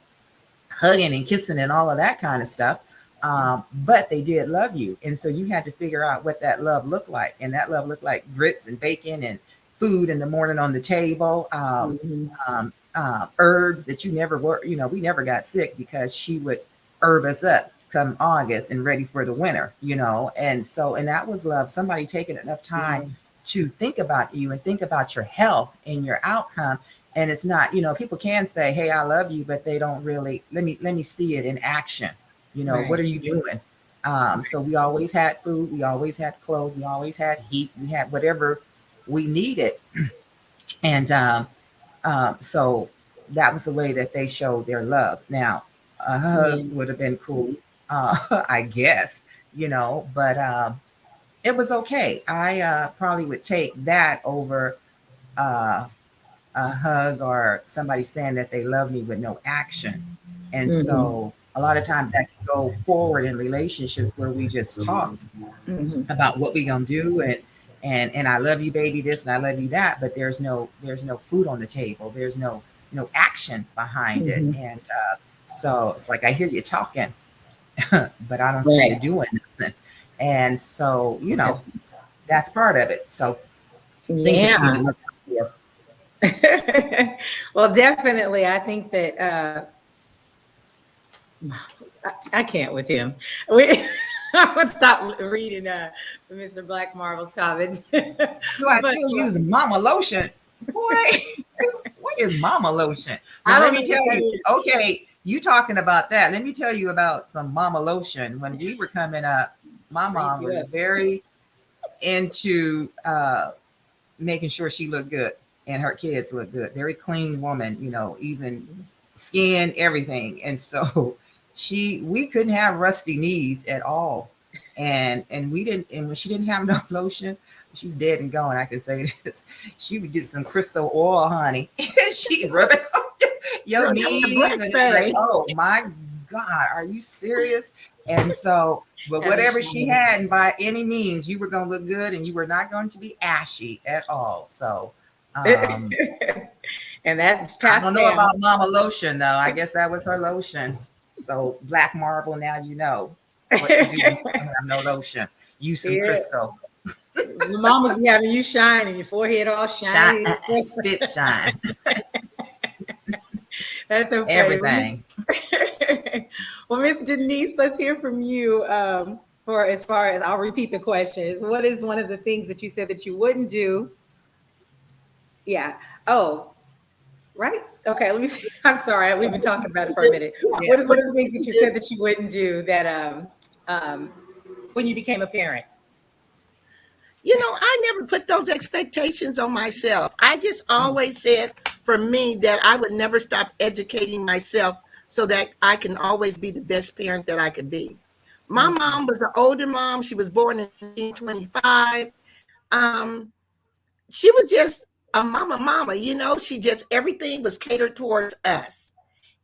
hugging and kissing and all of that kind of stuff. But they did love you. And so you had to figure out what that love looked like. And that love looked like grits and bacon and food in the morning on the table, herbs that you never were, we never got sick because she would herb us up come August and ready for the winter, and that was love. Somebody taking enough time to think about you and think about your health and your outcome. And it's not, people can say, hey, I love you, but they don't really let me see it in action. What are you doing? So we always had food, we always had clothes, we always had heat, we had whatever we needed. And so that was the way that they showed their love. Now, a hug would have been cool, I guess, but it was okay. I probably would take that over a hug or somebody saying that they love me with no action. And so a lot of times that can go forward in relationships where we just talk about what we're going to do and I love you, baby, this, and I love you that, but there's no food on the table. There's no action behind it. And so it's like, I hear you talking, but I don't see you doing nothing. And so, that's part of it. So things that you need to look for. Well, definitely. I think that I can't with him. I would stop reading Mr. Black Marvel's comments. I still use mama lotion. Boy, what is mama lotion? Now, let me tell you. Okay, you talking about that. Let me tell you about some mama lotion. When we were coming up, my mom was very into making sure she looked good and her kids looked good. Very clean woman, even skin, everything. And so we couldn't have rusty knees at all. And we didn't, and when she didn't have no lotion, she's dead and gone. I could say this. She would get some crystal oil, honey, and she'd rub it on your knees. And it's like, oh my God, are you serious? And so, but whatever she had, and by any means, you were going to look good and you were not going to be ashy at all. So, and that's I don't know about mama lotion, though. I guess that was her lotion. So, Black Marvel, now you know what to do when you have no lotion. Use some crystal. Your mama's be having you shine and your forehead all shiny. Spit shine. That's okay. Everything. Well, Miss Denise, let's hear from you. For as far as, I'll repeat the question, is what is one of the things that you said that you wouldn't do? Yeah. Oh, right. Okay. Let me see. I'm sorry. We've been talking about it for a minute. Yeah. What is one of the things that you said that you wouldn't do that when you became a parent? I never put those expectations on myself. I just always said for me that I would never stop educating myself so that I can always be the best parent that I could be. My mom was an older mom. She was born in 1925. She was just a mama, she just, everything was catered towards us.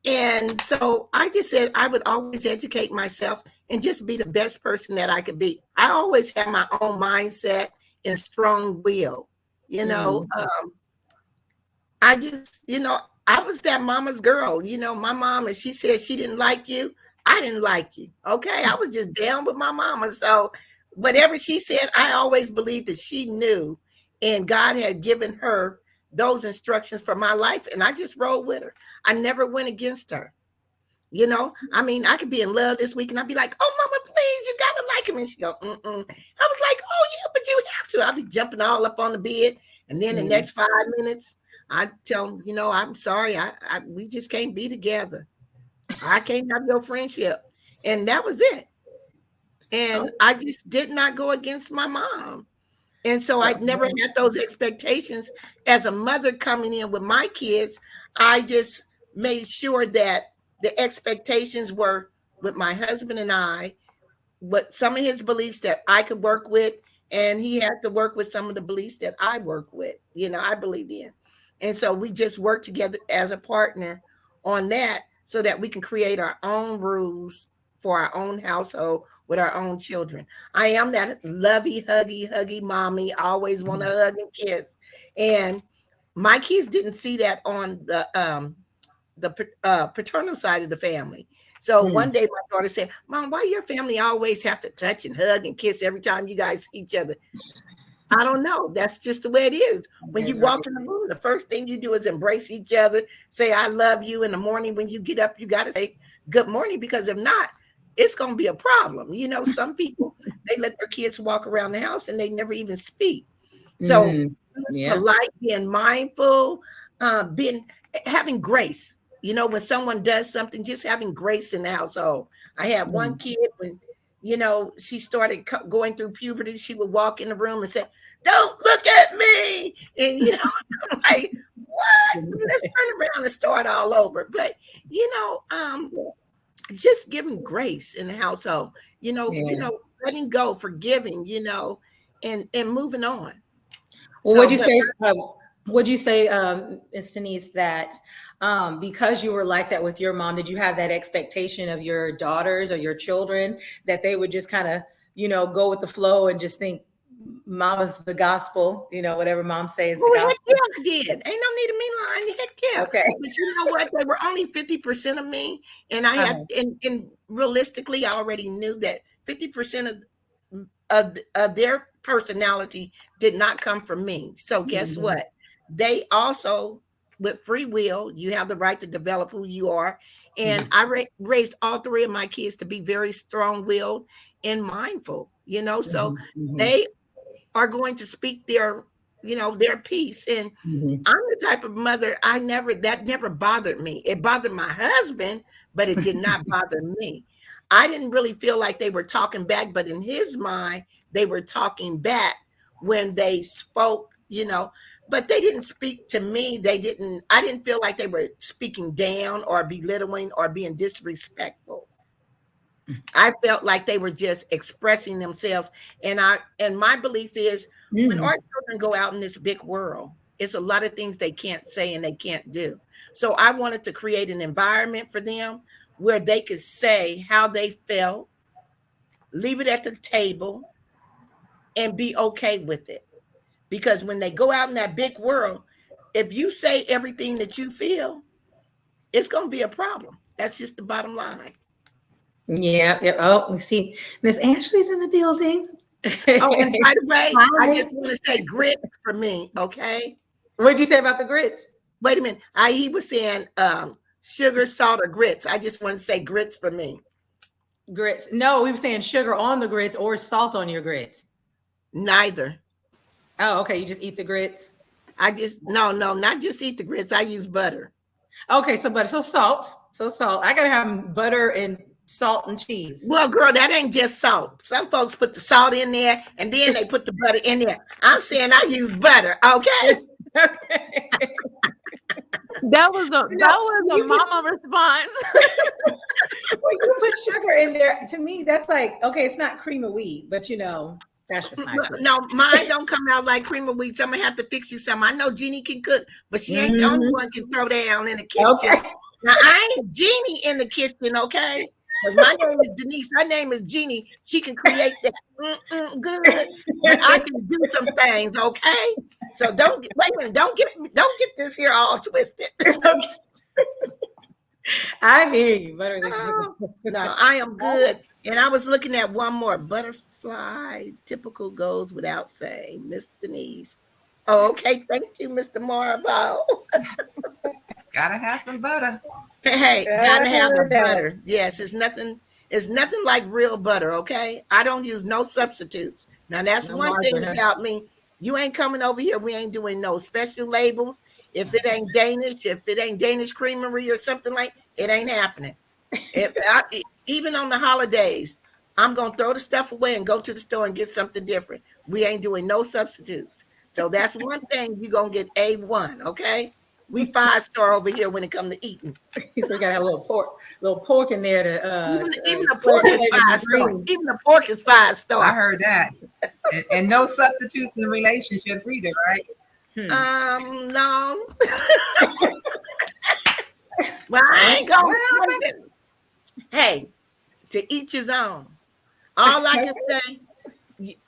And so I just said I would always educate myself and just be the best person that I could be. I always have my own mindset and strong will. I just, I was that mama's girl. My mom, and she said she didn't like you. I didn't like you. Okay. I was just down with my mama. So whatever she said, I always believed that she knew and God had given her those instructions for my life. And I just rolled with her. I never went against her. I could be in love this week and I'd be like, oh, mama, please, you got to like him. And she go, I was like, oh, yeah, but you have to. I'd be jumping all up on the bed. And then the next 5 minutes, I tell them, I'm sorry. We just can't be together. I can't have your friendship. And that was it. And I just did not go against my mom. And so I never had those expectations. As a mother coming in with my kids, I just made sure that the expectations were with my husband and I, but some of his beliefs that I could work with, and he had to work with some of the beliefs that I work with, I believed in. And so we just worked together as a partner on that so that we can create our own rules for our own household with our own children. I am that lovey, huggy mommy. I always want to hug and kiss. And my kids didn't see that on the paternal side of the family. So one day my daughter said, Mom, why your family always have to touch and hug and kiss every time you guys see each other? I don't know. That's just the way it is. When you walk in the room, the first thing you do is embrace each other, say, I love you. In the morning, when you get up, you got to say good morning, because if not, it's going to be a problem. You know, some people, they let their kids walk around the house and they never even speak. So polite, being mindful, having grace. You know, when someone does something, just having grace in the household. I had one kid when, you know, she started going through puberty. She would walk in the room and say, "Don't look at me." And, you know, I'm like, what? Let's turn around and start all over. But, you know, just giving grace in the household, you know, letting go, forgiving, you know, and moving on. Well, would you say, Ms. Denise, that because you were like that with your mom, did you have that expectation of your daughters or your children that they would just kind of, you know, go with the flow and just think mama's the gospel, you know, whatever mom says the gospel? Heck yeah, I did. Ain't no need of me lying. Heck yeah. Okay. But you know what? They were only 50% of me. And I had, and realistically, I already knew that 50% of their personality did not come from me. So guess what? They also, with free will, you have the right to develop who you are. And I raised all three of my kids to be very strong-willed and mindful, you know, so they are going to speak their, you know, their piece. And I'm the type of mother, that never bothered me. It bothered my husband, but it did not bother me. I didn't really feel like they were talking back, but in his mind, they were talking back when they spoke, you know, but they didn't speak to me. I didn't feel like they were speaking down or belittling or being disrespectful. I felt like they were just expressing themselves. And my belief is when our children go out in this big world, it's a lot of things they can't say and they can't do. So I wanted to create an environment for them where they could say how they felt, leave it at the table, and be okay with it. Because when they go out in that big world, if you say everything that you feel, it's going to be a problem. That's just the bottom line. Yeah. Oh, we see Miss Ashley's in the building. Oh, and by the way, I just want to say grits for me, okay? What did you say about the grits? Wait a minute. He was saying sugar, salt, or grits. I just want to say grits for me. Grits. No, we were saying sugar on the grits or salt on your grits. Neither. Oh, okay. You just eat the grits? No, not just eat the grits. I use butter. Okay, so butter. So salt. I gotta have butter and salt and cheese. Well, girl, that ain't just salt. Some folks put the salt in there and then they put the butter in there. I'm saying I use butter, okay? Okay. That was a mama response. When you put sugar in there, to me, that's like, okay, it's not cream of wheat, but you know, that's just my no, mine don't come out like cream of wheat. So I'm gonna have to fix you some. I know Jeannie can cook, but she ain't the only one can throw down in the kitchen. Okay. Now I ain't Jeannie in the kitchen, okay? Because my name is Denise. Her name is Jeannie. She can create that good. But I can do some things, okay? So don't get this here all twisted. I hear you. No, I am good. And I was looking at one more. Butterfly typical goes without saying. Miss Denise. Oh, okay. Thank you, Mr. Marvo. Gotta have some butter. Hey, gotta have the butter. Yes, it's nothing like real butter, okay? I don't use no substitutes. Now that's one thing about me. You ain't coming over here. We ain't doing no special labels. If it ain't Danish creamery or something like, it ain't happening. Even on the holidays, I'm gonna throw the stuff away and go to the store and get something different. We ain't doing no substitutes. So that's one thing you're gonna get A1, okay? We 5-star over here when it comes to eating. So we gotta have a little pork in there to even the pork is 5-star. Even the pork is 5-star. I heard that. and no substitutes in relationships either, right? No. Well, I ain't gonna hey, to each his own. All I can say,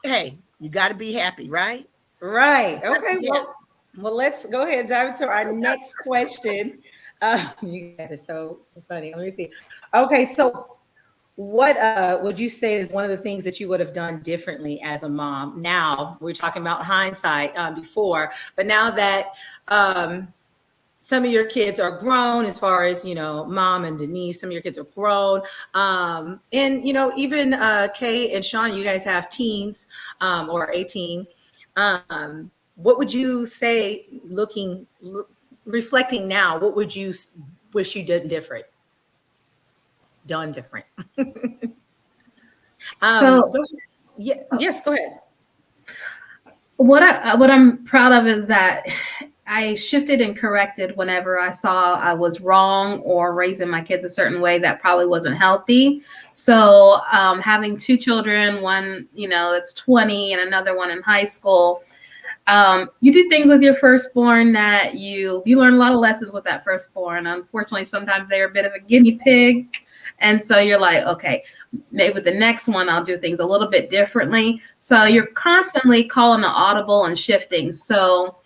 hey, you gotta be happy, right? Right. Okay. Well, let's go ahead and dive into our next question. You guys are so funny. Let me see. Okay, so what would you say is one of the things that you would have done differently as a mom? Now we're talking about hindsight before, but now that some of your kids are grown, as far as, Mom and Denise, some of your kids are grown. And, even Kay and Shawnee, you guys have teens or 18. What would you say, reflecting now, what would you wish you did different? Done different. So Yes, go ahead. what I'm proud of is that I shifted and corrected whenever I saw I was wrong or raising my kids a certain way that probably wasn't healthy. So having two children, one, that's 20 and another one in high school, you do things with your firstborn that you learn a lot of lessons with that firstborn. Unfortunately, sometimes they're a bit of a guinea pig. And so you're like, okay, maybe with the next one, I'll do things a little bit differently. So you're constantly calling the audible and shifting. So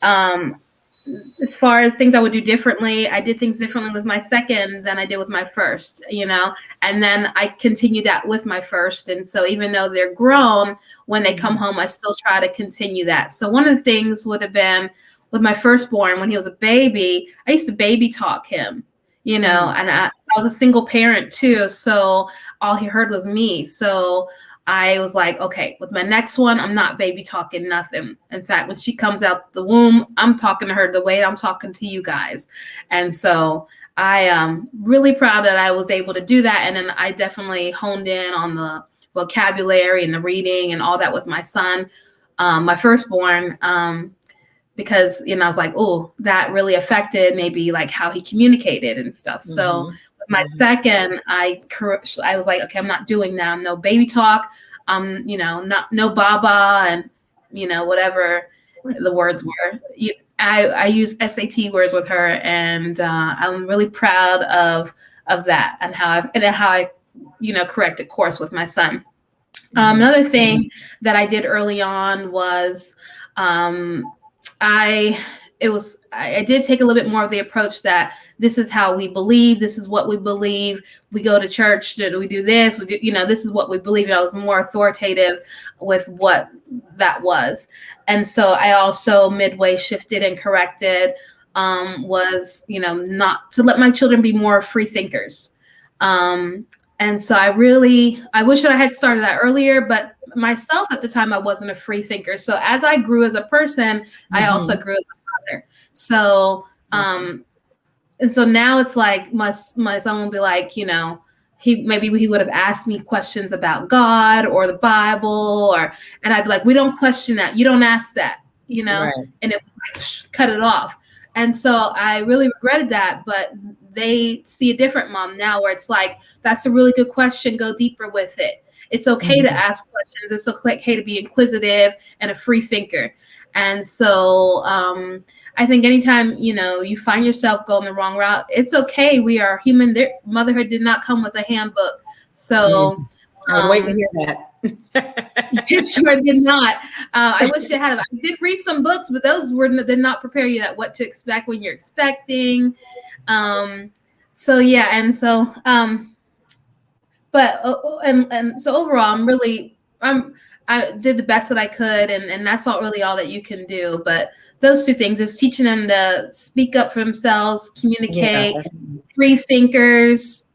as far as things I would do differently, I did things differently with my second than I did with my first, and then I continue that with my first. And so even though they're grown, when they come home, I still try to continue that. So one of the things would have been with my firstborn, when he was a baby, I used to baby talk him, and I was a single parent too. So all he heard was me. So I was like, okay, with my next one, I'm not baby talking nothing. In fact, when she comes out the womb, I'm talking to her the way I'm talking to you guys. And so I am really proud that I was able to do that. And then I definitely honed in on the vocabulary and the reading and all that with my son, my firstborn, because, I was like, oh, that really affected maybe like how he communicated and stuff. So my second, I was like, okay, I'm not doing that. I'm no baby talk. Not no baba and, whatever the words were. I use SAT words with her, and I'm really proud of that and how I corrected course with my son. Another thing that I did early on was I did take a little bit more of the approach that this is how we believe. This is what we believe. We go to church. We do this. We do, this is what we believe. And I was more authoritative with what that was. And so I also midway shifted and corrected, was, not to let my children be more free thinkers. And so I wish that I had started that earlier, but myself at the time, I wasn't a free thinker. So as I grew as a person, I also grew as a mother. So, and so now it's like my son will be like, he would have asked me questions about God or the Bible, and I'd be like, we don't question that. You don't ask that, Right. and it was like, cut it off. And so I really regretted that, but they see a different mom now where it's like, that's a really good question. Go deeper with it. It's okay to ask questions. It's okay to be inquisitive and a free thinker. And so I think anytime, you find yourself going the wrong route, it's okay. We are human. Motherhood did not come with a handbook. So I was waiting to hear that. It sure did not. I wish it had. I did read some books, but those did not prepare you that what to expect when you're expecting. So yeah, and so but and so overall, I did the best that I could, and that's not really all that you can do. But those two things is teaching them to speak up for themselves, communicate, free thinkers.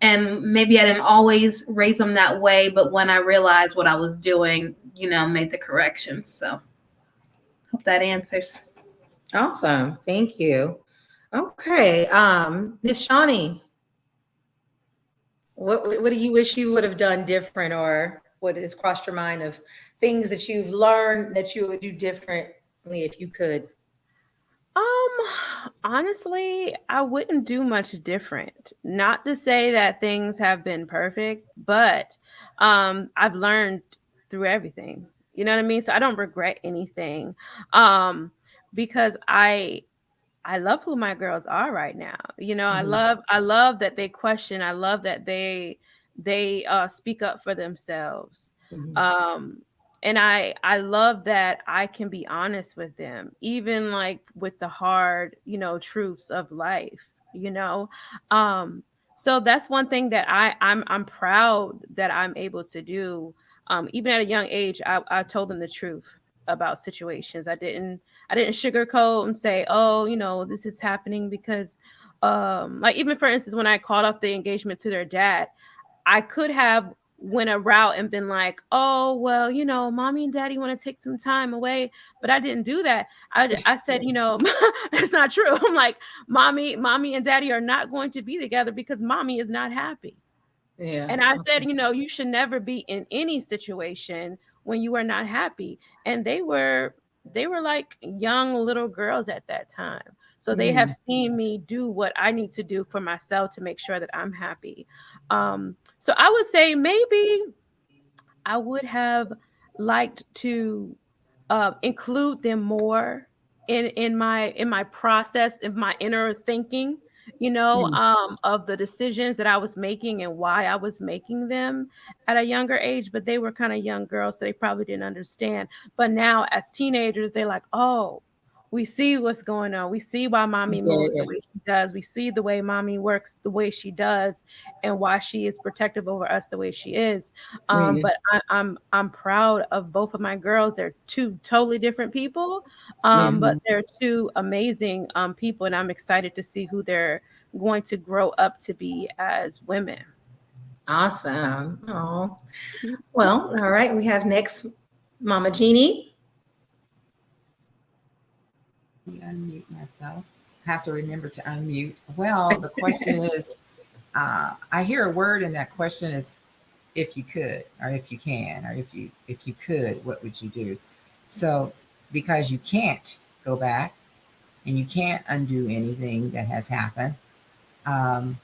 And maybe I didn't always raise them that way, but when I realized what I was doing, made the corrections. So hope that answers. Awesome. Thank you. Okay. Miss Shawnee, what do you wish you would have done different, or what has crossed your mind of things that you've learned that you would do differently if you could? Honestly, I wouldn't do much different. Not to say that things have been perfect, but I've learned through everything. You know what I mean? So I don't regret anything. Because I love who my girls are right now. I love that they question. I love that they speak up for themselves. And I love that I can be honest with them, even like with the hard, truths of life, So that's one thing that I'm proud that I'm able to do. Even at a young age, I told them the truth about situations. I didn't sugarcoat and say, oh, this is happening because like even for instance, when I called off the engagement to their dad, I could have went a route and been like, oh, well, mommy and daddy want to take some time away. But I didn't do that. I said, it's not true. I'm like, mommy and daddy are not going to be together because mommy is not happy. Yeah. And I said, Okay. you should never be in any situation when you are not happy. And they were like young little girls at that time. So they have seen me do what I need to do for myself to make sure that I'm happy. So I would say maybe I would have liked to include them more in my process, in my inner thinking, of the decisions that I was making and why I was making them at a younger age. But they were kind of young girls, so they probably didn't understand. But now, as teenagers, they're like, oh. We see what's going on. We see why mommy moves the Yeah. way she does. We see the way mommy works the way she does and why she is protective over us the way she is. Mm. But I'm proud of both of my girls. They're two totally different people, but Mhm. they're two amazing people, and I'm excited to see who they're going to grow up to be as women. Awesome. Oh, well, all right. We have next Mama Jeannie. Unmute myself. Have to remember to unmute. Well, the question is, I hear a word in that question is if you could, or if you can, or if you could, what would you do? So because you can't go back and you can't undo anything that has happened. Um,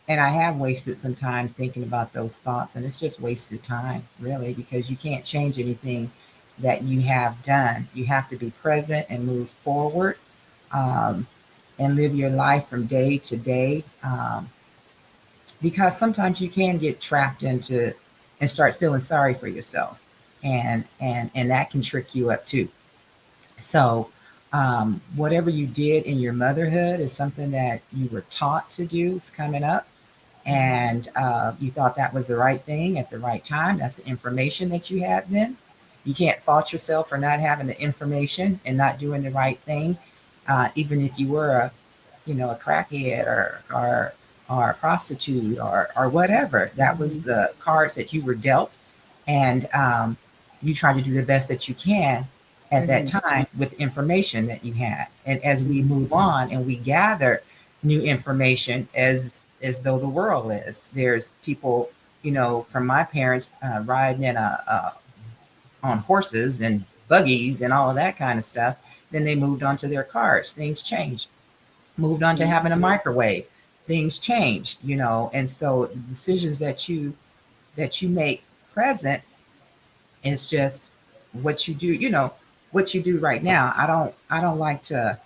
and I have wasted some time thinking about those thoughts, and it's just wasted time, really, because you can't change anything that you have done. You have to be present and move forward, um, and live your life from day to day. Because sometimes you can get trapped into and start feeling sorry for yourself, and that can trick you up too. So whatever you did in your motherhood is something that you were taught to do. Is coming up, and you thought that was the right thing at the right time. That's the information that you had then. You can't fault yourself for not having the information and not doing the right thing, even if you were a crackhead or a prostitute or whatever. That was the cards that you were dealt, and you try to do the best that you can at that time with information that you had. And as we move on and we gather new information, as though the world is, there's people, from my parents riding on horses and buggies and all of that kind of stuff. Then they moved on to their cars. Things changed. Moved on to having a microwave. Things changed, and so the decisions that you make present is just what you do, what you do right now. I don't like to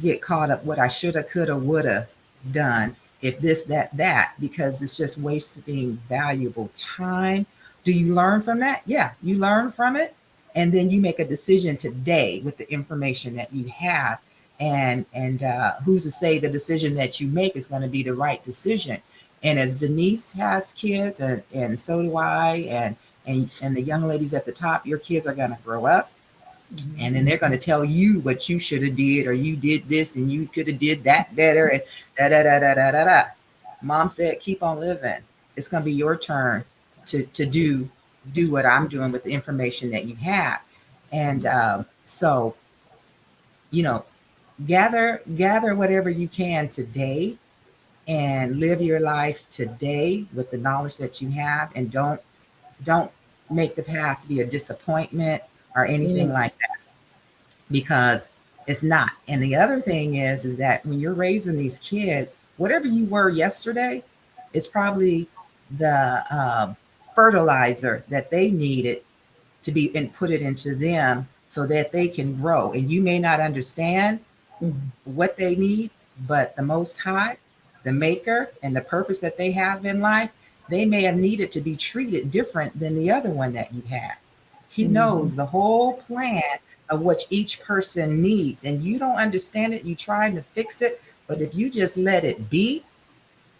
get caught up what I shoulda, coulda, woulda done, if this, that, because it's just wasting valuable time. Do you learn from that? Yeah, you learn from it. And then you make a decision today with the information that you have. And who's to say the decision that you make is going to be the right decision? And as Denise has kids, and so do I, and the young ladies at the top, your kids are going to grow up. And then they're going to tell you what you should have did, or you did this and you could have did that better, and da da da da da da da. Mom said, keep on living. It's going to be your turn to do what I'm doing with the information that you have. And so, gather whatever you can today and live your life today with the knowledge that you have, and don't make the past be a disappointment or anything like that, because it's not. And the other thing is that when you're raising these kids, whatever you were yesterday is probably the fertilizer that they needed to be and put it into them so that they can grow. And you may not understand what they need, but the Most High, the Maker, and the purpose that they have in life, they may have needed to be treated different than the other one that you had. He knows the whole plan of what each person needs, and you don't understand it. You trying to fix it, but if you just let it be,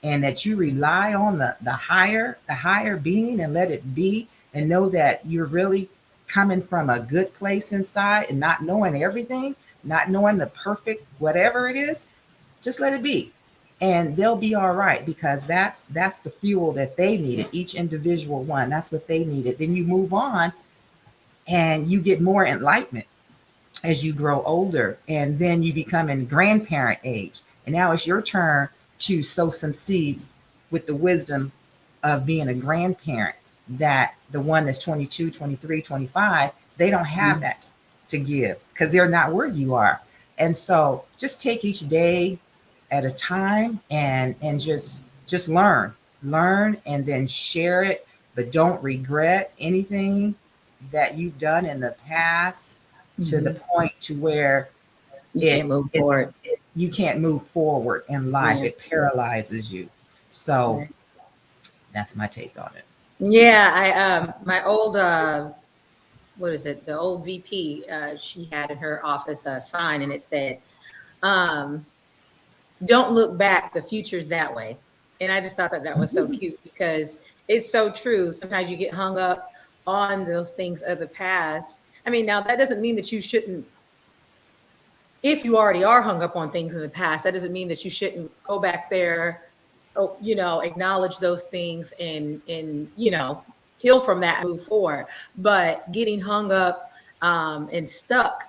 and that you rely on the higher being and let it be, and know that you're really coming from a good place inside and not knowing everything, not knowing the perfect whatever it is, just let it be. And they'll be all right, because that's the fuel that they needed, each individual one. That's what they needed. Then you move on and you get more enlightenment as you grow older, and then you become in grandparent age. And now it's your turn to sow some seeds with the wisdom of being a grandparent, that the one that's 22, 23, 25, they don't have that to give because they're not where you are. And so just take each day at a time and just learn, and then share it, but don't regret anything that you've done in the past to the point to where you can't move forward. You can't move forward in life. Yeah. It paralyzes you. So that's my take on it. Yeah, my old what is it? The old VP, she had in her office a sign, and it said, "Don't look back. The future's that way." And I just thought that was so cute, because it's so true. Sometimes you get hung up on those things of the past. I mean, now that doesn't mean that you shouldn't. If you already are hung up on things in the past, that doesn't mean that you shouldn't go back there, acknowledge those things and heal from that, move forward. But getting hung up and stuck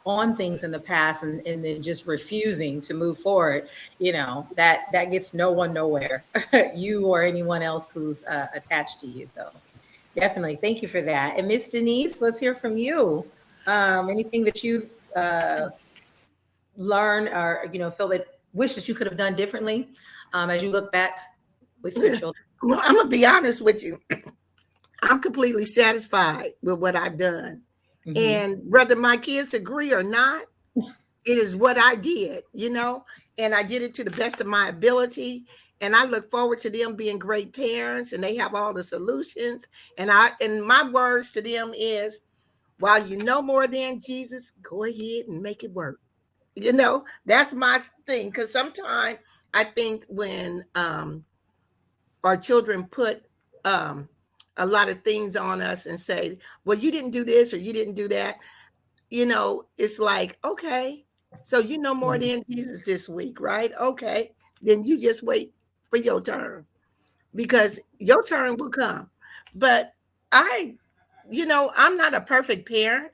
on things in the past and then just refusing to move forward, that gets no one nowhere, you or anyone else who's attached to you. So definitely thank you for that. And Miss Denise, let's hear from you. Anything that you've learn or feel that wish that you could have done differently as you look back with your children? Well, I'm gonna be honest with you. I'm completely satisfied with what I've done. And whether my kids agree or not, it is what I did, and I did it to the best of my ability. And I look forward to them being great parents, and they have all the solutions. And my words to them is, while you know more than Jesus, go ahead and make it work. That's my thing. Because sometimes I think when our children put a lot of things on us and say, well, you didn't do this or you didn't do that, it's like, okay, so you know more than Jesus this week, right? Okay, then you just wait for your turn, because your turn will come. But I'm not a perfect parent.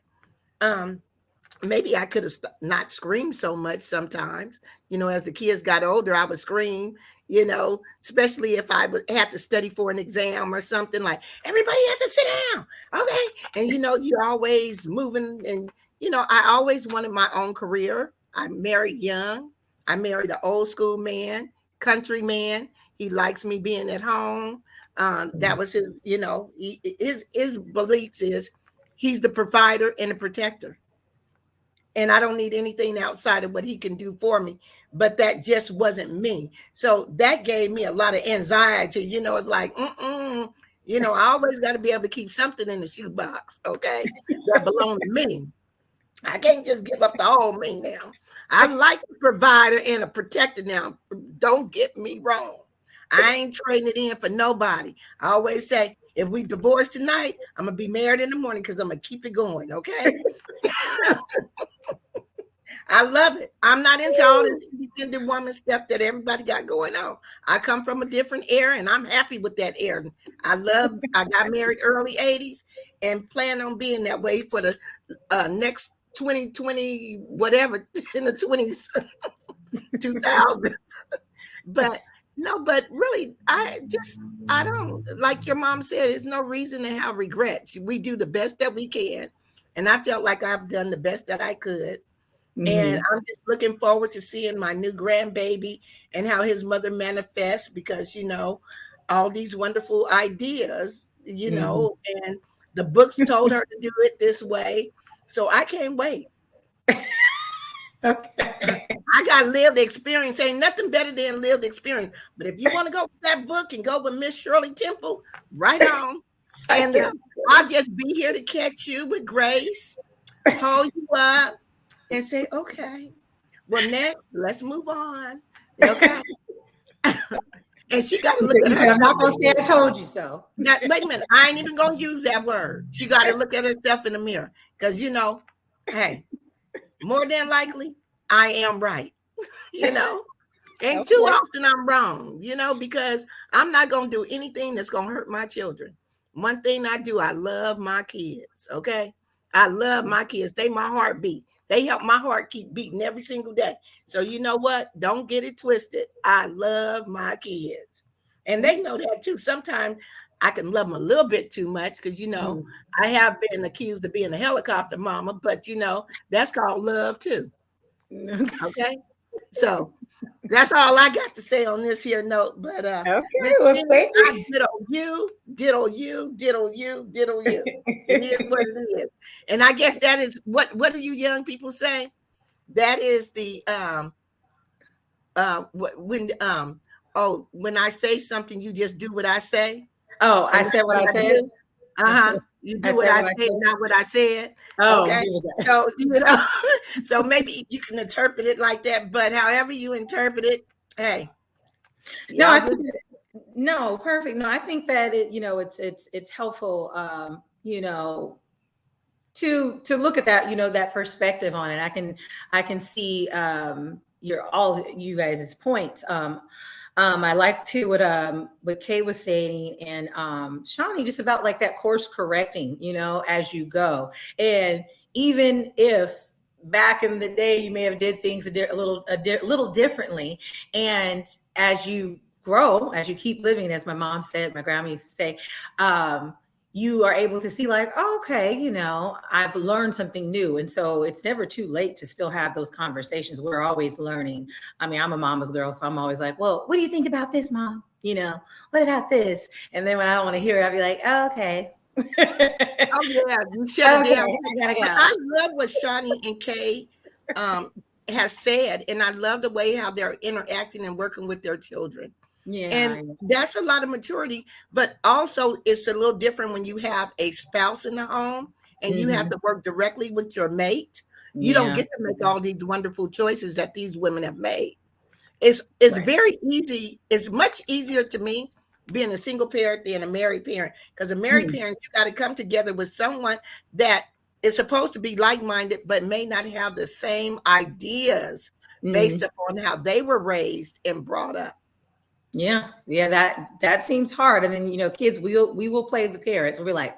Maybe I could have not screamed so much sometimes. As the kids got older, I would scream, especially if I would have to study for an exam or something, like, everybody have to sit down. Okay. And, you're always moving. And, I always wanted my own career. I married young. I married an old school man, country man. He likes me being at home. That was his, his beliefs is he's the provider and the protector. And I don't need anything outside of what he can do for me. But that just wasn't me. So that gave me a lot of anxiety. It's like, I always got to be able to keep something in the shoebox, okay, that belongs to me. I can't just give up the whole me now. I like a provider and a protector now. Don't get me wrong. I ain't trading it in for nobody. I always say, if we divorce tonight, I'm going to be married in the morning, because I'm going to keep it going, okay? I love it. I'm not into all this independent woman stuff that everybody got going on. I come from a different era, and I'm happy with that era. I got married early 80s and plan on being that way for the next 2020, whatever, in the 2000s. But really, I don't, like your mom said, there's no reason to have regrets. We do the best that we can. And I felt like I've done the best that I could. And I'm just looking forward to seeing my new grandbaby and how his mother manifests, because, all these wonderful ideas, and the books told her to do it this way. So I can't wait. Okay. I got lived experience. Ain't nothing better than lived experience. But if you want to go with that book and go with Miss Shirley Temple, right on. And I'll just be here to catch you with grace, hold you up, and say, okay, well, next, let's move on. Okay. And she got to look at I'm not herself. going to say I told you so. Wait a minute. I ain't even going to use that word. She got to look at herself in the mirror. Because, hey, more than likely, I am right. And too often I'm wrong, because I'm not going to do anything that's going to hurt my children. One thing I do, I love my kids, okay? I love my kids. They my heartbeat. They help my heart keep beating every single day. So you know what? Don't get it twisted. I love my kids. And they know that too. Sometimes I can love them a little bit too much because, I have been accused of being a helicopter mama, but, that's called love too. Okay? So that's all I got to say on this here note. But okay, well, thank you. I diddle you. It is what it is. And I guess that is what do you young people say? That is the when I say something, you just do what I say. Oh, I said what I said. You do what I say, not what I said. Oh, okay. So so maybe you can interpret it like that, but however you interpret it, hey. No, perfect. No, I think that it's helpful, to look at that, that perspective on it. I can see all you guys' points. I like to what Kay was saying and Shawnee, just about like that course correcting, as you go. And even if back in the day you may have did things a little differently, and as you grow, as you keep living, as my mom said, my grandma used to say, you are able to see like, oh, okay, I've learned something new. And so it's never too late to still have those conversations. We're always learning. I mean, I'm a mama's girl, so I'm always like, well, what do you think about this, Mom? What about this? And then when I don't want to hear it, I'll be like, oh, okay. Oh, yeah, you shut it down. I gotta go. I love what Shawnee and Kay has said, and I love the way how they're interacting and working with their children. Yeah, and that's a lot of maturity, but also it's a little different when you have a spouse in the home and you have to work directly with your mate. You don't get to make all these wonderful choices that these women have made. It's very easy. It's much easier to me being a single parent than a married parent, because a married parent, you got to come together with someone that is supposed to be like-minded, but may not have the same ideas based upon how they were raised and brought up. Yeah, that seems hard. And then kids, we will play the parents. We're like,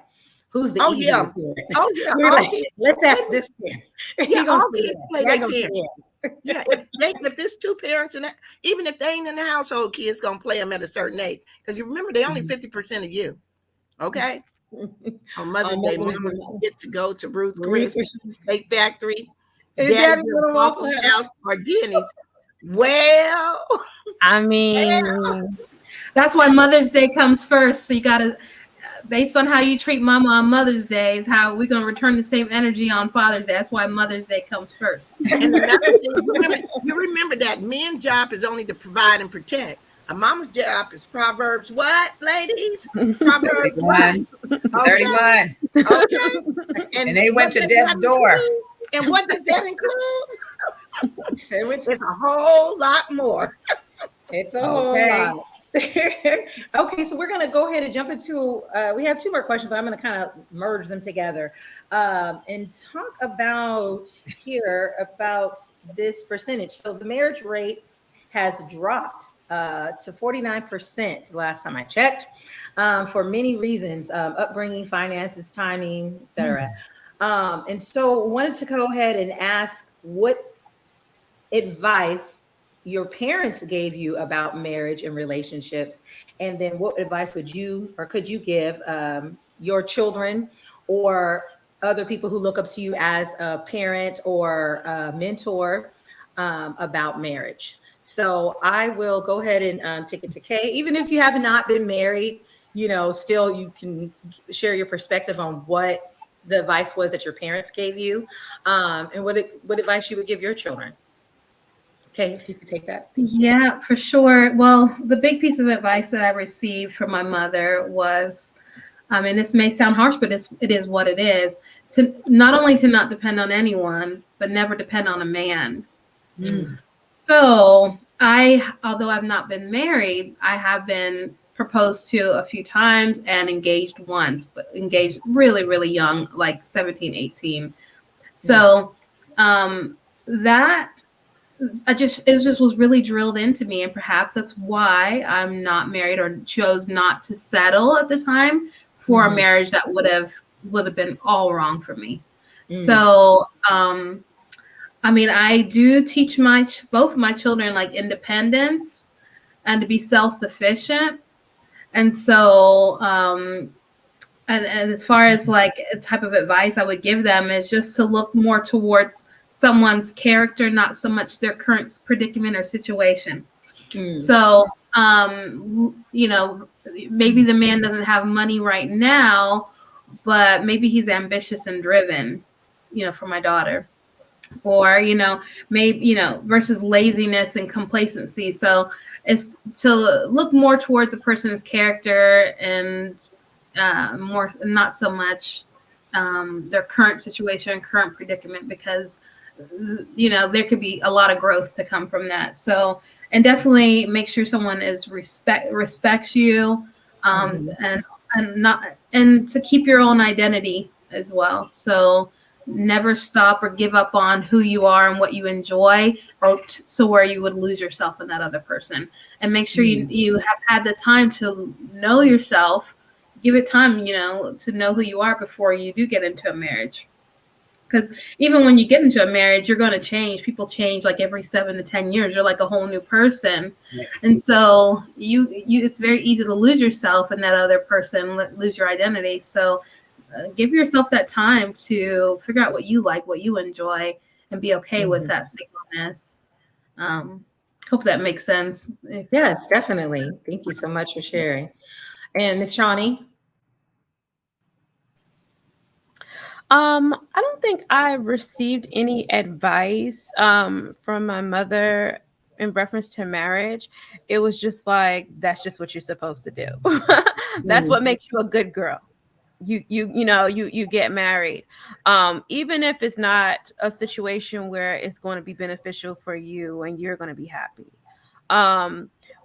who's the easier parent? Oh yeah. We're like, let's ask this parent. Yeah, all kids play their parents. Yeah, if it's two parents, and even if they ain't in the household, kids gonna play them at a certain age. Because you remember, they only 50% of you. Okay. On Mother's Day, Mama get to go to Ruth Chris Steak Factory, Daddy's Waffle House, or Denny's. Well, I mean, that's why Mother's Day comes first. So you got to, based on how you treat Mama on Mother's Day, is how we're going to return the same energy on Father's Day. That's why Mother's Day comes first. And another thing, you remember that men's job is only to provide and protect. A mama's job is Proverbs what, ladies? Proverbs 31. 31. Okay. And they went to death's door. And what does that include? It's a whole lot more. It's a whole lot. Okay, so we're going to go ahead and jump into, we have two more questions, but I'm going to kind of merge them together and talk about this percentage. So the marriage rate has dropped to 49% the last time I checked, for many reasons, upbringing, finances, timing, etc. And so I wanted to go ahead and ask what advice your parents gave you about marriage and relationships, and then what advice would you or could you give your children or other people who look up to you as a parent or a mentor about marriage. So I will go ahead and take it to Kay. Even if you have not been married, still you can share your perspective on what the advice was that your parents gave you, and what advice you would give your children. Okay, if you could take that. Yeah, for sure. Well, the big piece of advice that I received from my mother was, and this may sound harsh, but it is what it is, to not only to not depend on anyone, but never depend on a man. So although I've not been married, I have been proposed to a few times and engaged once, but engaged really, really young, like 17, 18. So that it just was really drilled into me, and perhaps that's why I'm not married or chose not to settle at the time for a marriage that would have been all wrong for me. So I mean, I do teach both my children like independence and to be self-sufficient. And so and as far as like a type of advice I would give them is just to look more towards someone's character, not so much their current predicament or situation. So, you know, maybe the man doesn't have money right now, but maybe he's ambitious and driven, you know, for my daughter. Or, you know, maybe, you know, versus laziness and complacency. So it's to look more towards the person's character and more, not so much their current situation, current predicament, because, you know, there could be a lot of growth to come from that. So, and definitely make sure someone respects you, and to keep your own identity as well. So never stop or give up on who you are and what you enjoy, or so where you would lose yourself in that other person. And make sure you have had the time to know yourself. Give it time, you know, to know who you are before you do get into a marriage. Because even when you get into a marriage, you're going to change. People change like every 7 to 10 years. You're like a whole new person. Yeah. And so it's very easy to lose yourself in that other person, lose your identity. So give yourself that time to figure out what you like, what you enjoy, and be okay with that singleness. Hope that makes sense. Yes, definitely. Thank you so much for sharing. And Miss Shawnee? I don't think I received any advice from my mother in reference to marriage. It was just like, that's just what you're supposed to do. That's what makes you a good girl. You get married. Even if it's not a situation where it's going to be beneficial for you and you're going to be happy.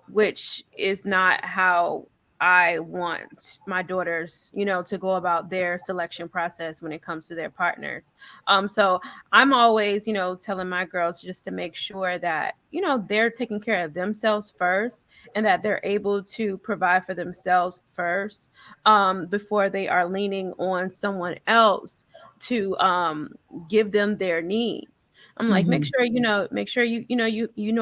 Which is not how I want my daughters, you know, to go about their selection process when it comes to their partners. So I'm always, you know, telling my girls just to make sure that, you know, they're taking care of themselves first and that they're able to provide for themselves first, before they are leaning on someone else to give them their needs. I'm like, make sure you know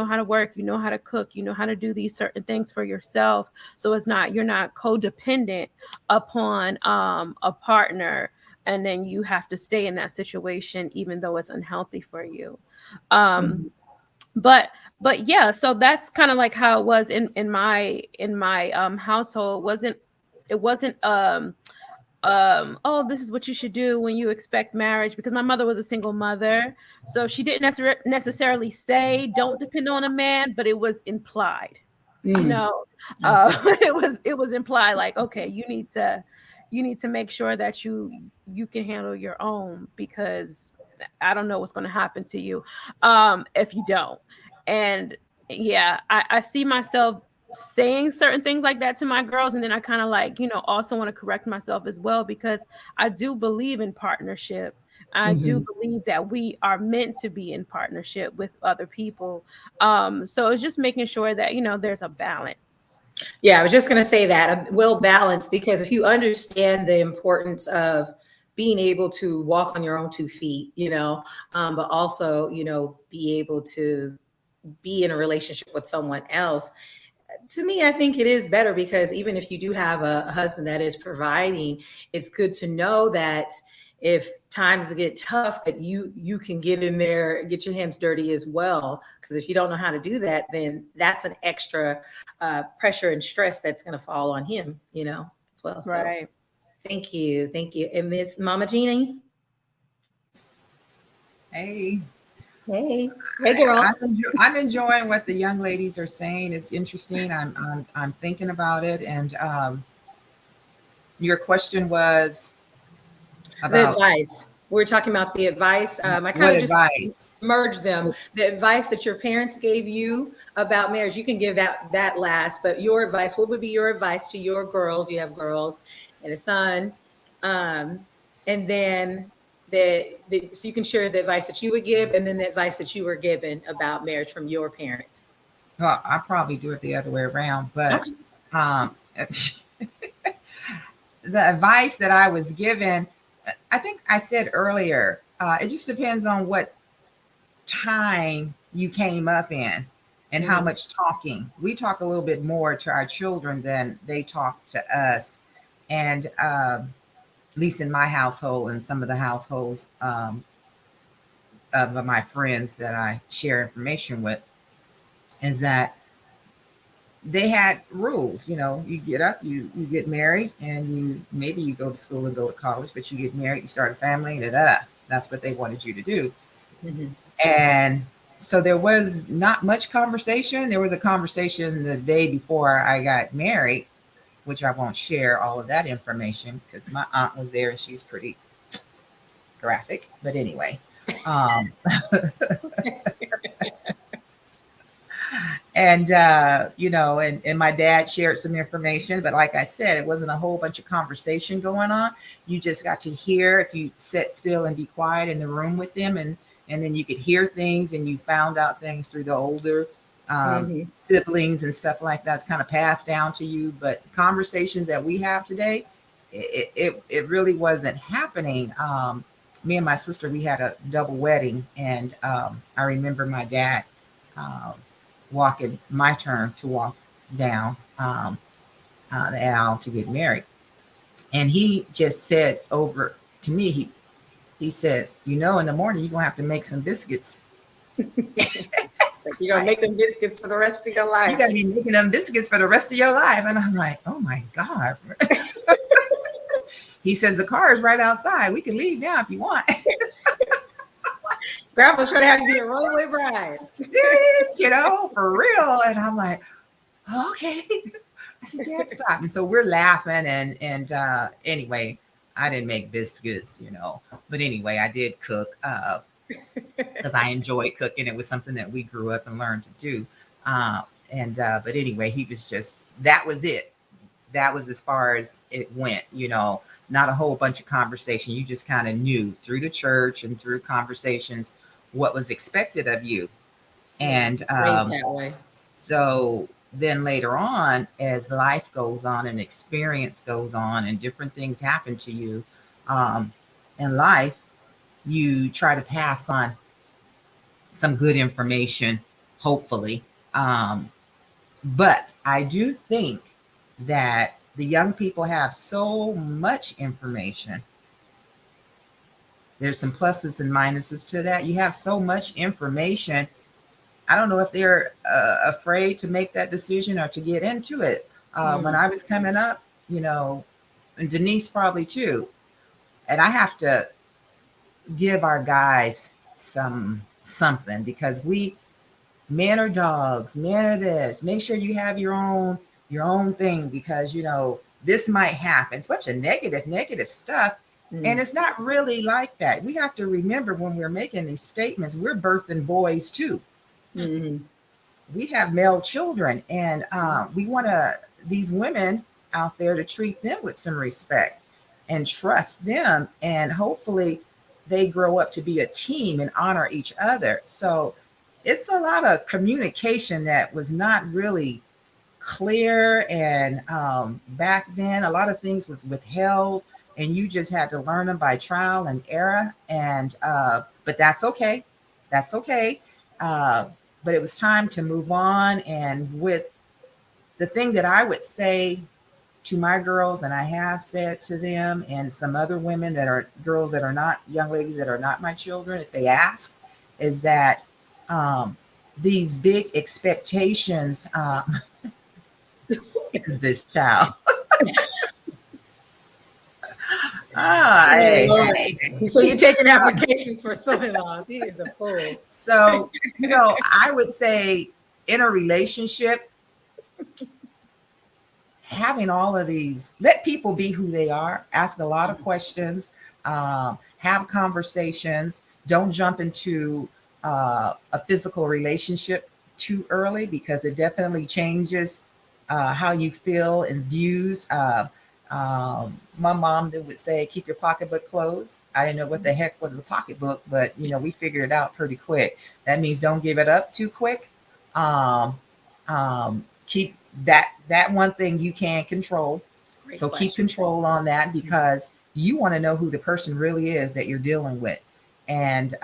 how to work, you know how to cook, you know how to do these certain things for yourself. So you're not codependent upon a partner, and then you have to stay in that situation even though it's unhealthy for you. But yeah, so that's kind of like how it was in my household. It wasn't oh, this is what you should do when you expect marriage, because my mother was a single mother. So she didn't necessarily say don't depend on a man, but it was implied. You know, it was implied, like, okay, you need to make sure that you can handle your own, because I don't know what's going to happen to you if you don't. And yeah, I see myself saying certain things like that to my girls, and then I kind of like, you know, also want to correct myself as well, because I do believe in partnership. I do believe that we are meant to be in partnership with other people. So it's just making sure that, you know, there's a balance. Yeah, I was just going to say that, a well balanced, because if you understand the importance of being able to walk on your own 2 feet, you know, but also, you know, be able to be in a relationship with someone else. To me, I think it is better, because even if you do have a husband that is providing, it's good to know that if times get tough, that you can get in there, get your hands dirty as well. Because if you don't know how to do that, then that's an extra pressure and stress that's going to fall on him, you know, as well. So, right. Thank you. And Miss Mama Jeannie? Hey. Hey, girl. I'm enjoying what the young ladies are saying. It's interesting. I'm thinking about it. And your question was about the advice. we're talking about the advice. I kind What of just advice? merge them. The advice that your parents gave you about marriage, you can give that last, but your advice, what would be your advice to your girls? You have girls and a son. And then so you can share the advice that you would give and then the advice that you were given about marriage from your parents. Well, I probably do it the other way around, but Okay. The advice that I was given, I think I said earlier, it just depends on what time you came up in and how much talking. We talk a little bit more to our children than they talk to us. And at least in my household and some of the households of my friends that I share information with, is that they had rules. You know, you get up, you get married, and maybe you go to school and go to college, but you get married, you start a family, and that's what they wanted you to do. And so there was not much conversation. There was a conversation the day before I got married, which I won't share all of that information because my aunt was there and she's pretty graphic. But anyway, and and my dad shared some information, but like I said, it wasn't a whole bunch of conversation going on. You just got to hear if you sit still and be quiet in the room with them, and then you could hear things, and you found out things through the older siblings and stuff like that's kind of passed down to you. But conversations that we have today, it really wasn't happening. Me and my sister, we had a double wedding, and I remember my dad walking my turn to walk down the aisle to get married. And he just said over to me, he says, in the morning, you're going to have to make some biscuits. You're going to make them biscuits for the rest of your life. You got to be making them biscuits for the rest of your life. And I'm like, oh my God. He says, the car is right outside. We can leave now if you want. Grandpa's trying to have you be a runaway bride. Serious, for real. And I'm like, okay. I said, Dad, stop. And so we're laughing. And anyway, I didn't make biscuits, But anyway, I did cook because I enjoyed cooking. It was something that we grew up and learned to do. But anyway, he was just, that was it. That was as far as it went, not a whole bunch of conversation. You just kind of knew through the church and through conversations what was expected of you. And so then later on, as life goes on and experience goes on and different things happen to you in life, you try to pass on some good information, hopefully. But I do think that the young people have so much information. There's some pluses and minuses to that. You have so much information. I don't know if they're afraid to make that decision or to get into it. When I was coming up, and Denise probably too. And I have to give our guys something because men are dogs, men are this. Make sure you have your own thing because this might happen. It's a bunch of negative stuff. And it's not really like that. We have to remember when we're making these statements, we're birthing boys too. We have male children, and we want these women out there to treat them with some respect and trust them, and hopefully they grow up to be a team and honor each other. So it's a lot of communication that was not really clear, and back then a lot of things was withheld, and you just had to learn them by trial and error. And but that's okay. But it was time to move on. And with the thing that I would say to my girls, and I have said to them and some other women that are girls that are not young ladies that are not my children, if they ask, is that these big expectations is this child. So you're taking applications for son-in-laws. He is a fool. So, I would say in a relationship, having all of these, let people be who they are, ask a lot of questions, have have conversations. Don't jump into a physical relationship too early, because it definitely changes how you feel and views. My mom would say, keep your pocketbook closed. I didn't know what the heck was a pocketbook, but we figured it out pretty quick. That means don't give it up too quick. Keep that one thing you can control. Great So question. keep control on that, because you want to know who the person really is that you're dealing with. And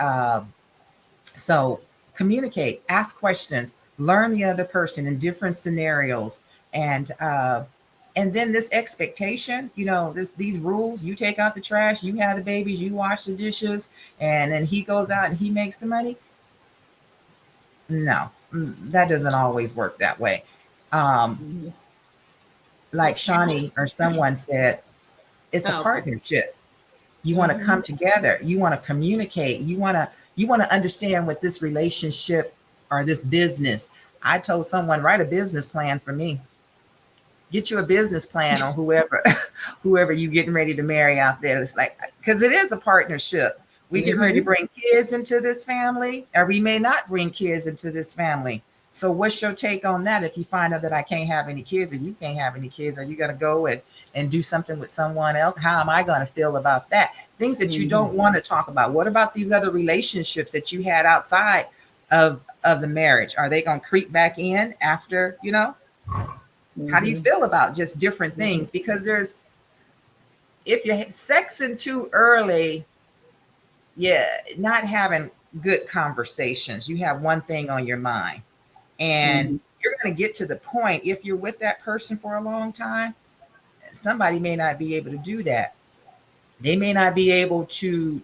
so communicate, ask questions, learn the other person in different scenarios. And then this expectation, these rules, you take out the trash, you have the babies, you wash the dishes, and then he goes out and he makes the money. No, that doesn't always work that way. Like Shawnee or someone said, it's a partnership. You want to come together. You want to communicate. You want to understand what this relationship or this business. I told someone, write a business plan for me. Get you a business plan on whoever you getting ready to marry out there. It's like, because it is a partnership. We get ready to bring kids into this family, or we may not bring kids into this family. So what's your take on that? If you find out that I can't have any kids, or you can't have any kids, are you going to go and do something with someone else? How am I going to feel about that? Things that you don't want to talk about. What about these other relationships that you had outside of the marriage? Are they going to creep back in after, How do you feel about just different things? Because if you're sexing too early, not having good conversations. You have one thing on your mind, and you're going to get to the point, if you're with that person for a long time, somebody may not be able to do that. They may not be able to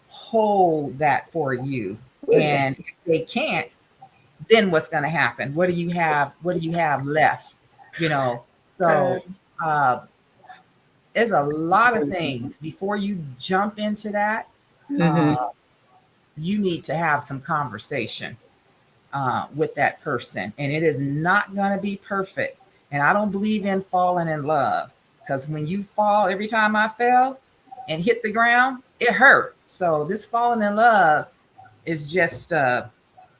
hold that for you. And if they can't, then what's going to happen? What do you have left? So there's a lot of things before you jump into that. You need to have some conversation with that person, and it is not going to be perfect. And I don't believe in falling in love, because when you fall, every time I fell and hit the ground, it hurt. So this falling in love is just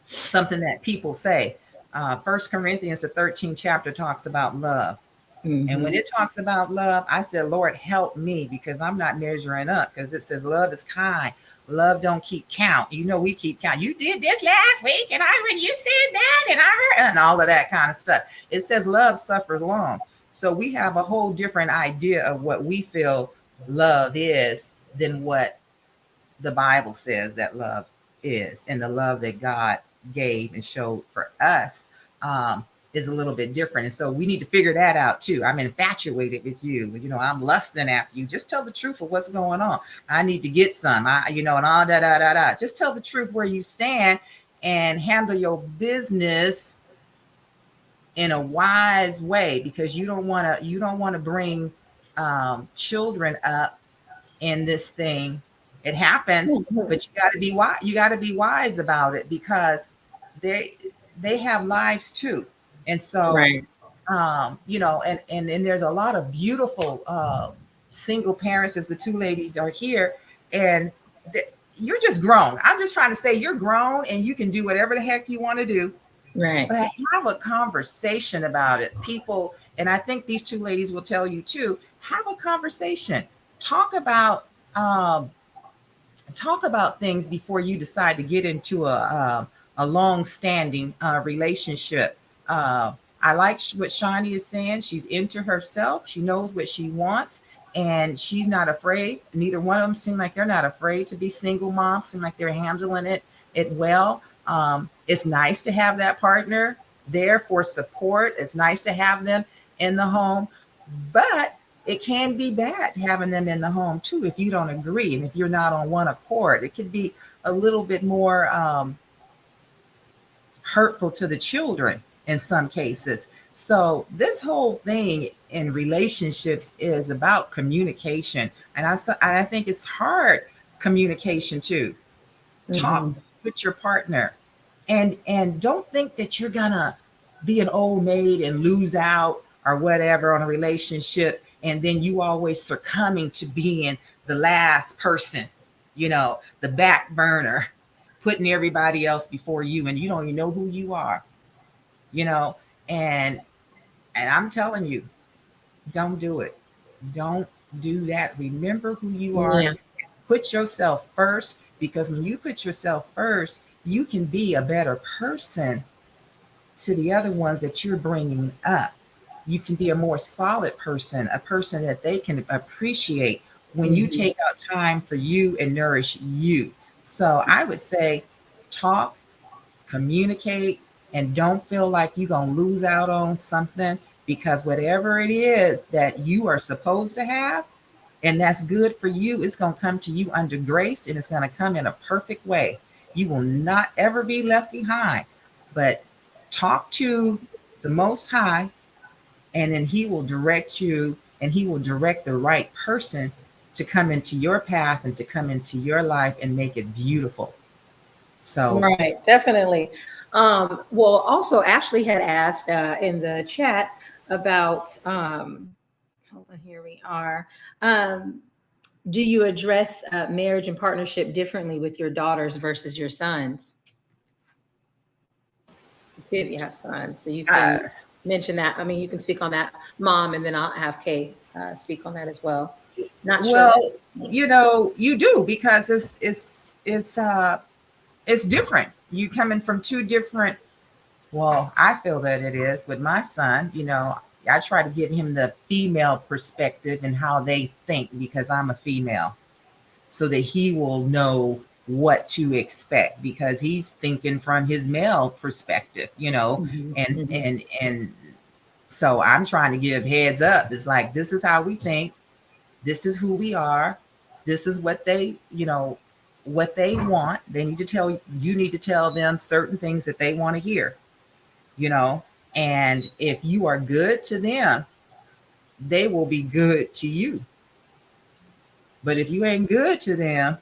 something that people say. 1 Corinthians, the 13th chapter, talks about love. And when it talks about love, I said, Lord, help me, because I'm not measuring up, because it says love is kind. Love don't keep count. We keep count. You did this last week, and you said that, and I heard, and all of that kind of stuff. It says love suffers long. So we have a whole different idea of what we feel love is than what the Bible says that love is. And the love that God gave and showed for us is a little bit different. And so we need to figure that out too. I'm infatuated with you. I'm lusting after you. Just tell the truth of what's going on. I need to get some, and all that. Just tell the truth where you stand and handle your business in a wise way, because you don't want to bring children up in this thing. It happens, but you got to be wise. You got to be wise about it, because they have lives too. And so, and there's a lot of beautiful single parents, as the two ladies are here, and you're just grown. I'm just trying to say you're grown and you can do whatever the heck you want to do. Right. But have a conversation about it. People, and I think these two ladies will tell you too, have a conversation. Talk about things before you decide to get into a long-standing relationship. I like what Shawnee is saying. She's into herself. She knows what she wants, and she's not afraid. Neither one of them seem like they're not afraid to be single moms. Seem like they're handling it well. It's nice to have that partner there for support. It's nice to have them in the home, but it can be bad having them in the home too if you don't agree and if you're not on one accord. It could be a little bit more hurtful to the children in some cases. So this whole thing in relationships is about communication, and I think it's hard communication too. Talk with your partner, and don't think that you're gonna be an old maid and lose out or whatever on a relationship, and then you always succumbing to being the last person, the back burner, putting everybody else before you, and you don't even know who you are, and I'm telling you, don't do it. Don't do that. Remember who you are. Yeah. Put yourself first, because when you put yourself first, you can be a better person to the other ones that you're bringing up. You can be a more solid person, a person that they can appreciate when you take out time for you and nourish you. So I would say talk, communicate, and don't feel like you're going to lose out on something, because whatever it is that you are supposed to have, and that's good for you, it's going to come to you under grace, and it's going to come in a perfect way. You will not ever be left behind. But talk to the Most High, and then he will direct you, and he will direct the right person to come into your path and to come into your life and make it beautiful. So right, definitely. Well, also Ashley had asked in the chat about hold on, here we are. Do you address marriage and partnership differently with your daughters versus your sons? If you have sons, so you can mention that. I mean, you can speak on that, Mom, and then I'll have Kay speak on that as well. Not sure. Well, you do, because it's different. You coming from two different. Well, I feel that it is with my son. I try to give him the female perspective and how they think, because I'm a female, so that he will know what to expect, because he's thinking from his male perspective, and so I'm trying to give heads up. It's like, this is how we think. This is who we are. This is what they, what they want. You need to tell them certain things that they want to hear, and if you are good to them, they will be good to you. But if you ain't good to them,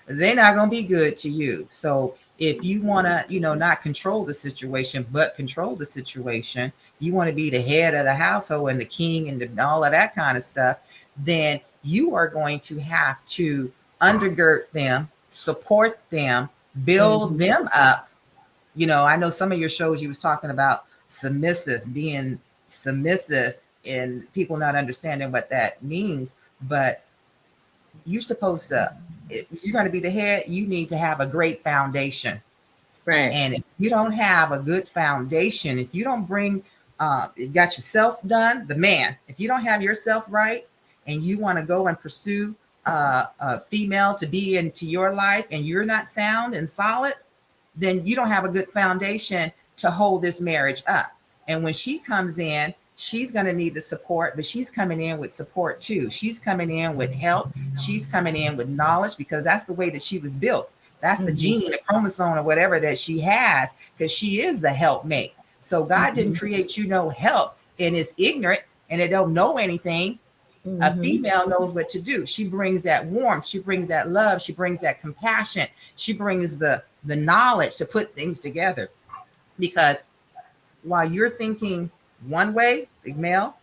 they're not going to be good to you. So if you want to, not control the situation, but control the situation, you want to be the head of the household and the king and all of that kind of stuff, then you are going to have to undergird them, support them, build them up. I know some of your shows you was talking about being submissive, and people not understanding what that means, but you're supposed to, if you're going to be the head, you need to have a great foundation. Right. And if you don't have a good foundation, if you don't bring, got yourself done, the man, if you don't have yourself right, and you want to go and pursue a female to be into your life, and you're not sound and solid, then you don't have a good foundation to hold this marriage up. And when she comes in, she's going to need the support, but she's coming in with support too. She's coming in with help. She's coming in with knowledge, because that's the way that she was built. That's the gene, the chromosome, or whatever that she has, because she is the helpmate. So God didn't create you no help and is ignorant and it don't know anything. A female knows what to do. She brings that warmth. She brings that love. She brings that compassion. She brings the knowledge to put things together. Because while you're thinking one way, the male,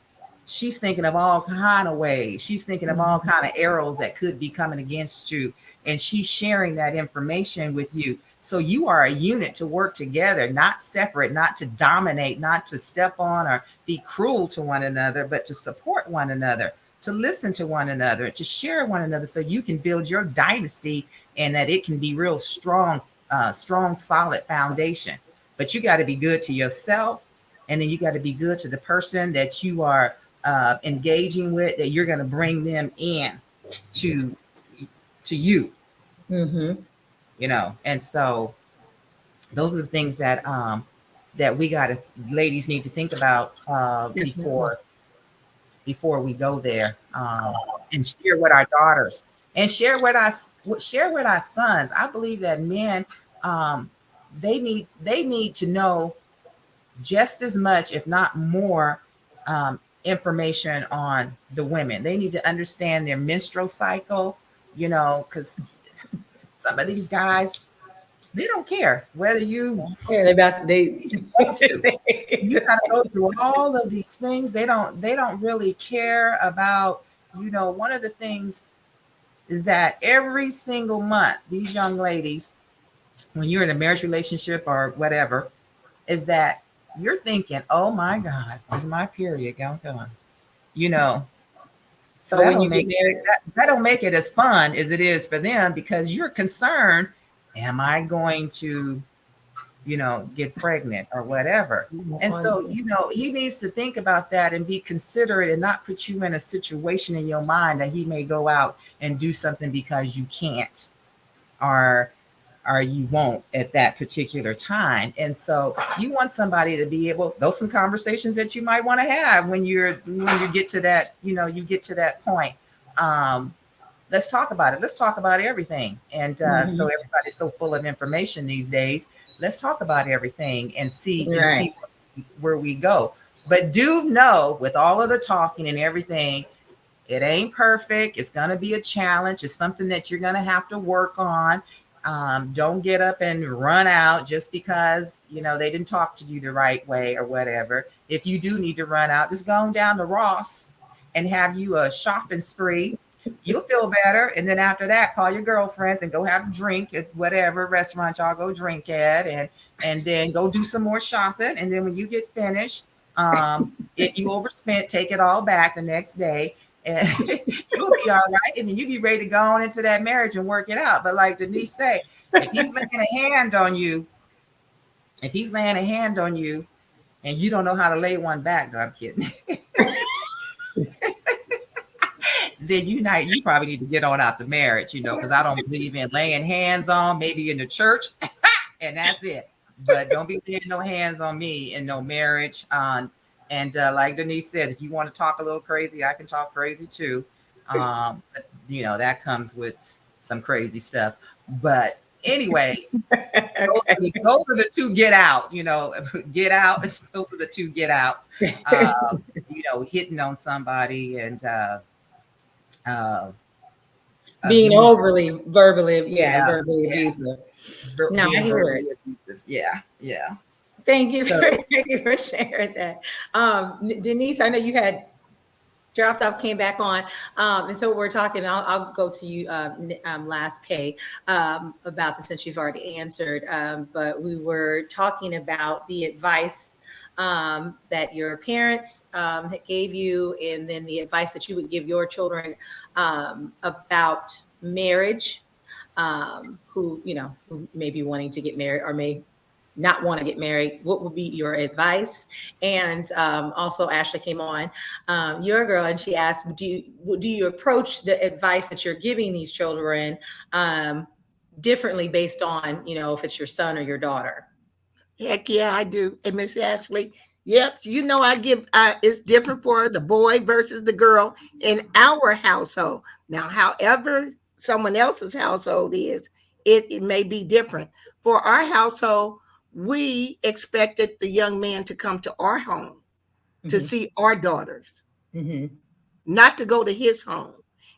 she's thinking of all kind of ways. She's thinking of all kind of arrows that could be coming against you. And she's sharing that information with you. So you are a unit to work together, not separate, not to dominate, not to step on or be cruel to one another, but to support one another, to listen to one another, to share one another, so you can build your dynasty and that it can be real strong, solid foundation. But you got to be good to yourself. And then you got to be good to the person that you are engaging with, that you're going to bring them in to you, And so those are the things that we got to, ladies need to think about before we go there, and share with our daughters and share with our sons. I believe that men, they need to know just as much, if not more, information on the women. They need to understand their menstrual cycle, because some of these guys, they don't care whether you you gotta go through all of these things. They don't really care about, one of the things is that every single month, these young ladies, when you're in a marriage relationship or whatever, is that you're thinking, oh my God, is my period going on? You know, so So when you get married, that don't make it as fun as it is for them, because you're concerned, am I going to, get pregnant or whatever? And so, he needs to think about that and be considerate and not put you in a situation in your mind that he may go out and do something because you can't, or you won't at that particular time. And so you want somebody to be able, those some conversations that you might want to have when you get to that, you get to that point. Let's talk about it. Let's talk about everything. And so everybody's so full of information these days. Let's talk about everything and see where we go. But do know, with all of the talking and everything, it ain't perfect. It's going to be a challenge. It's something that you're going to have to work on. Don't get up and run out just because, they didn't talk to you the right way or whatever. If you do need to run out, just go on down to Ross and have you a shopping spree. You'll feel better. And then after that, call your girlfriends and go have a drink at whatever restaurant y'all go drink at, and then go do some more shopping. And then when you get finished, if you overspent, take it all back the next day. And you'll be all right. And then you'll be ready to go on into that marriage and work it out. But like Denise said, if he's laying a hand on you, and you don't know how to lay one back, no, I'm kidding. Then you probably need to get on out the marriage, because I don't believe in laying hands on, maybe in the church, and that's it. But don't be laying no hands on me in no marriage. And like Denise says, if you want to talk a little crazy, I can talk crazy too. But, that comes with some crazy stuff. But anyway, those are the two get out, get out. Those are the two get outs, hitting on somebody and being overly verbally abusive. No, I hear it. Yeah. Thank you for sharing that. Denise, I know you had dropped off, came back on. And so we're talking, I'll go to you last, Kay, about this, since you've already answered. But we were talking about the advice that your parents gave you, and then the advice that you would give your children about marriage, who may be wanting to get married or may not want to get married. What would be your advice? And also Ashley came on, your girl, and she asked, do you approach the advice that you're giving these children differently based on, if it's your son or your daughter? Heck yeah, I do. And Miss Ashley, yep, I give, it's different for the boy versus the girl in our household. Now, however someone else's household is, it may be different. For our household, we expected the young man to come to our home to see our daughters, not to go to his home.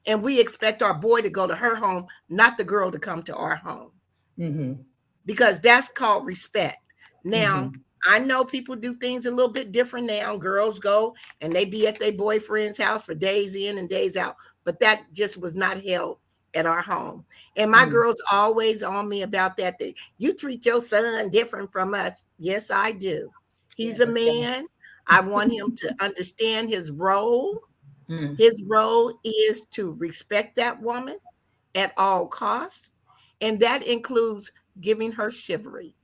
And we expect our boy to go to her home, not the girl to come to our home. Because that's called respect. Now, I know people do things a little bit different now. Girls go and they be at their boyfriend's house for days in and days out. But that just was not held at our home. And my girls always on me about that you treat your son different from us. Yes, I do. He's a man. I want him to understand his role. His role is to respect that woman at all costs. And that includes giving her chivalry.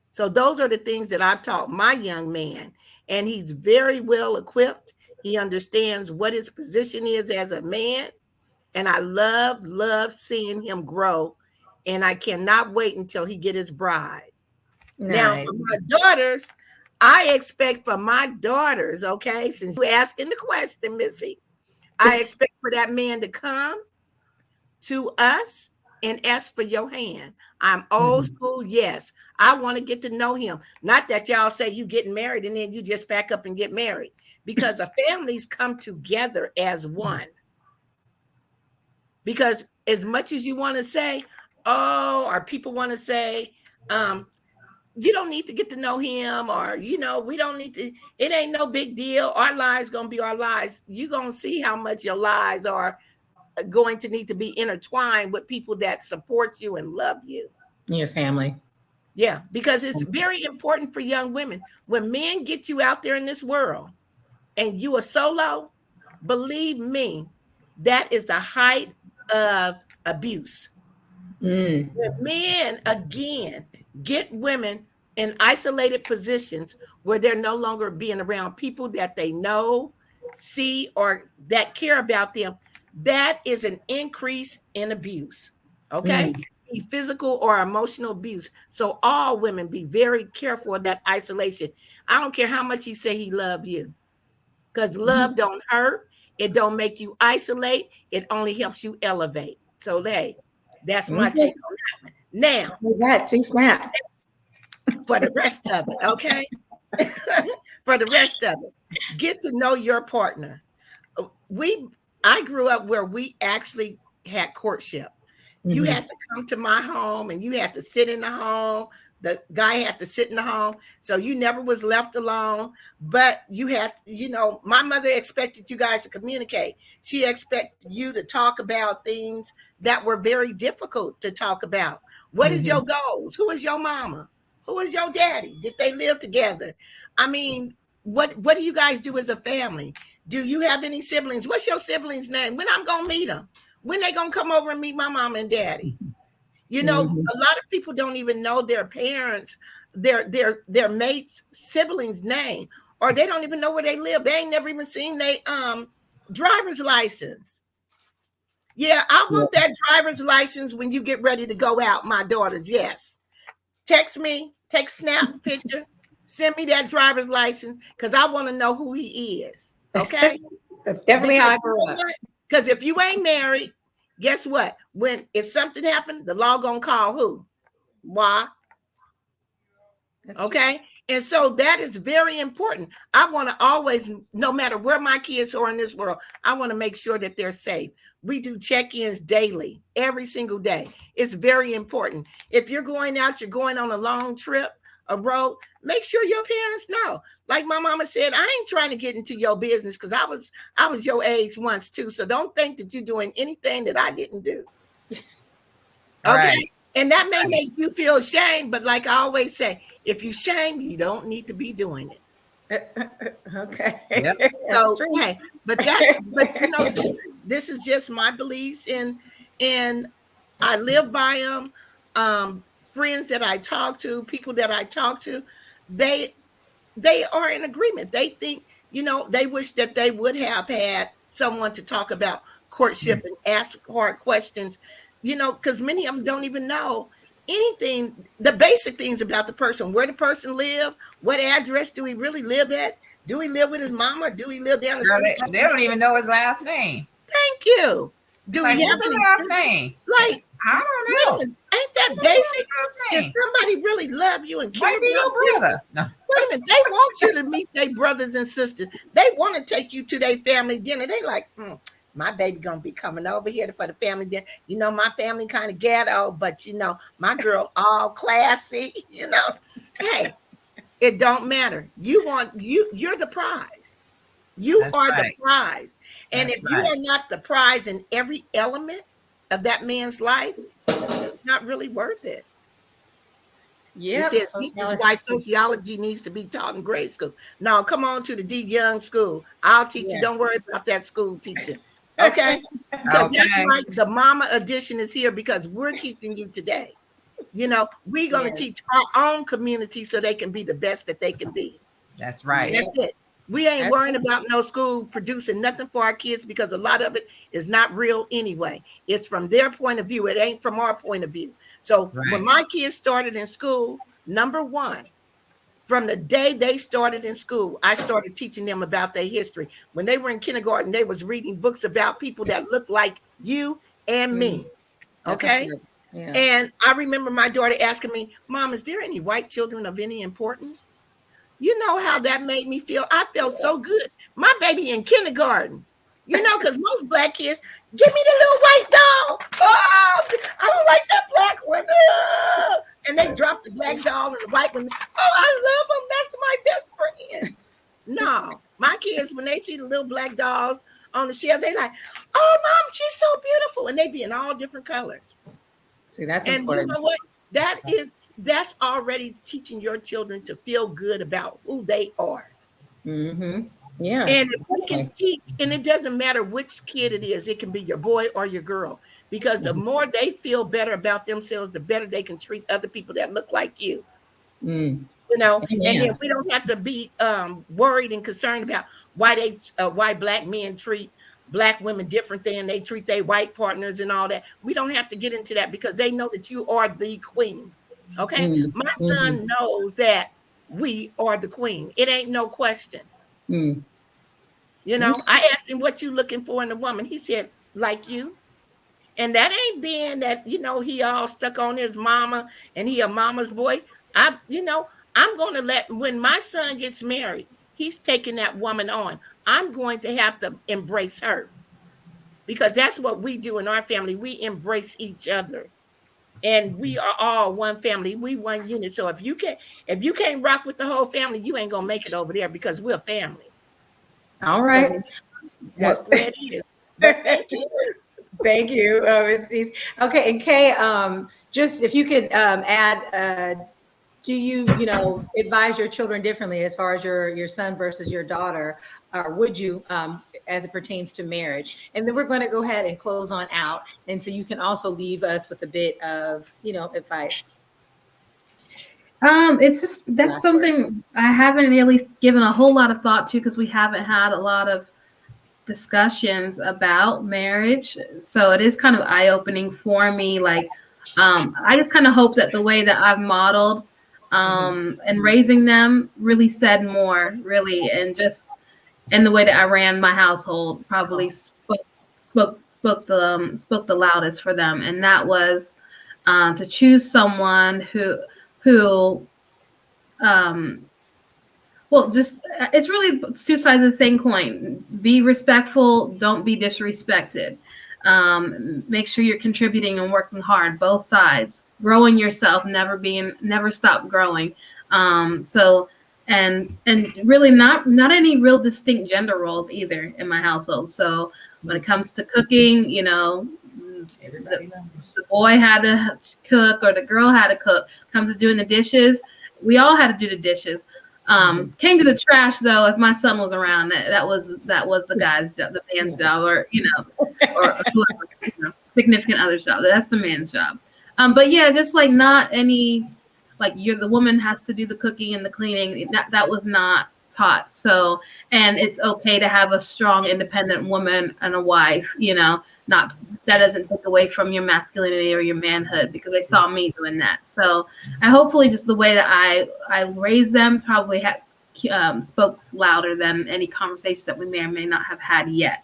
So those are the things that I've taught my young man. And he's very well equipped. He understands what his position is as a man. And I love seeing him grow. And I cannot wait until he get his bride. Nice. Now, for my daughters, I expect for my daughters, okay, since you're asking the question, Missy, I expect for that man to come to us and ask for your hand. I'm old school, yes. I want to get to know him. Not that y'all say you getting married and then you just back up and get married. Because the families come together as one. Because as much as you want to say, or people want to say, you don't need to get to know him, or, we don't need to, it ain't no big deal. Our lives going to be our lives. You're going to see how much your lives are going to need to be intertwined with people that support you and love you. Your family. Yeah, because it's very important for young women. When men get you out there in this world and you are solo, believe me, that is the height of abuse. When men, again, get women in isolated positions where they're no longer being around people that they know, see, or that care about them, that is an increase in abuse. Okay? Physical or emotional abuse. So all women, be very careful of that isolation. I don't care how much he say he love you, because love don't hurt. It don't make you isolate. It only helps you elevate. So hey, that's my take on that one. Now, We got 2 snaps. for the rest of it, okay? For the rest of it, get to know your partner. I grew up where we actually had courtship. You had to come to my home and you had to sit in the home. The guy had to sit in the home. So you never was left alone. But you had, my mother expected you guys to communicate. She expected you to talk about things that were very difficult to talk about. What is your goals? Who is your mama? Who is your daddy? Did they live together? I mean, what do you guys do as a family? Do you have any siblings? What's your siblings' name? When I'm gonna meet them? When they gonna come over and meet my mom and daddy? A lot of people don't even know their parents, their mates' siblings' name, or they don't even know where they live. They ain't never even seen their driver's license. Yeah, I want that driver's license when you get ready to go out, my daughters. Yes. Text me, take snap picture, send me that driver's license, because I want to know who he is. Okay? That's definitely how I grew up. Because if you ain't married, guess what? If something happened, the law gonna call who? Why? Okay. And so that is very important. I want to always, no matter where my kids are in this world, I want to make sure that they're safe. We do check-ins daily, every single day. It's very important. If you're going out, you're going on a long trip, a road, make sure your parents know. Like my mama said, I ain't trying to get into your business, because I was your age once too. So don't think that you're doing anything that I didn't do. Okay. Right. And that may make you feel ashamed, but like I always say, if you shame, you don't need to be doing it. Okay. Yep. So, hey, but this is just my beliefs, and I live by them. Friends that I talk to, people that I talk to, they are in agreement. They think, they wish that they would have had someone to talk about courtship and ask hard questions, because many of them don't even know anything, the basic things about the person, where the person live, what address do he really live at? Do he live with his mama? Or do he live down the street? They don't even know his last name. Thank you. Do Like, he have what's his any last name? Like, I don't know. ain't that basic? Does somebody really love you and care Might be about your you? brother. No. Wait a minute. They want you to meet their brothers and sisters. They want to take you to their family dinner. They like, my baby gonna be coming over here for the family dinner. My family kind of ghetto, but my girl all classy. Hey, it don't matter. You're the prize. That's are right. the prize. And That's if you right. are not the prize in every element of that man's life, it's not really worth it. Yeah. This is why sociology needs to be taught in grade school. Now, come on to the D Young school. I'll teach you. Don't worry about that school teacher. Okay? Because that's why the mama edition is here, because we're teaching you today. We're going to teach our own community so they can be the best that they can be. That's right. That's it. We ain't worrying about no school producing nothing for our kids, because a lot of it is not real anyway. It's from their point of view. It ain't from our point of view. So when my kids started in school, number one, from the day they started in school, I started teaching them about their history. When they were in kindergarten, they was reading books about people that look like you and me. Okay? Yeah. And I remember my daughter asking me, Mom, is there any white children of any importance? You know how that made me feel? I felt so good. My baby in kindergarten, because most black kids, give me the little white doll. Oh, I don't like that black one. Oh. And they drop the black doll and the white one. Oh, I love them. That's my best friend. No, My kids, when they see the little black dolls on the shelf, they like, oh, Mom, she's so beautiful. And they be in all different colors. See, that's And important. you know what? That's already teaching your children to feel good about who they are. Mm-hmm. Yes. And if we can teach, and it doesn't matter which kid it is, it can be your boy or your girl, because the more they feel better about themselves, the better they can treat other people that look like you. Mm. You know, Amen. and then we don't have to be worried and concerned about why black men treat black women different than they treat their white partners and all that. We don't have to get into that, because they know that you are the queen. Okay. Mm. My son knows that we are the queen. It ain't no question. Mm. You know, I asked him, what you looking for in a woman? He said, like you. And that ain't being that, you know, he all stuck on his mama and he a mama's boy. I'm going to when my son gets married, he's taking that woman on. I'm going to have to embrace her, because that's what we do in our family. We embrace each other, and we are all one family. We one unit. So if you can't rock with the whole family, you ain't going to make it over there, because we're family. All right. So that's the way it is. But thank you. Thank you, Ms. Denise. Okay, and Kay, just if you could add, do you advise your children differently as far as your son versus your daughter, or would you, as it pertains to marriage? And then we're going to go ahead and close on out, and so you can also leave us with a bit of advice. It's just that's something I haven't really given a whole lot of thought to, because we haven't had a lot of discussions about marriage. So it is kind of eye-opening for me. Like, I just kind of hope that the way that I've modeled and raising them really said more, really, and just in the way that I ran my household probably spoke the loudest for them, and that was to choose someone who well, just it's really two sides of the same coin. Be respectful, don't be disrespected. Make sure you're contributing and working hard, both sides. Growing yourself, never stop growing. So and really not any real distinct gender roles either in my household. So when it comes to cooking, the boy had to cook or the girl had to cook. Comes to doing the dishes, we all had to do the dishes. Came to the trash though, if my son was around, that was the guy's job, the man's job, or or whoever, significant other's job. That's the man's job. But yeah, just like not any, like the woman has to do the cooking and the cleaning. That was not taught. So, and it's okay to have a strong, independent woman and a wife. Not that doesn't take away from your masculinity or your manhood, because they saw me doing that. So I hopefully just the way that I raised them probably spoke louder than any conversations that we may or may not have had yet.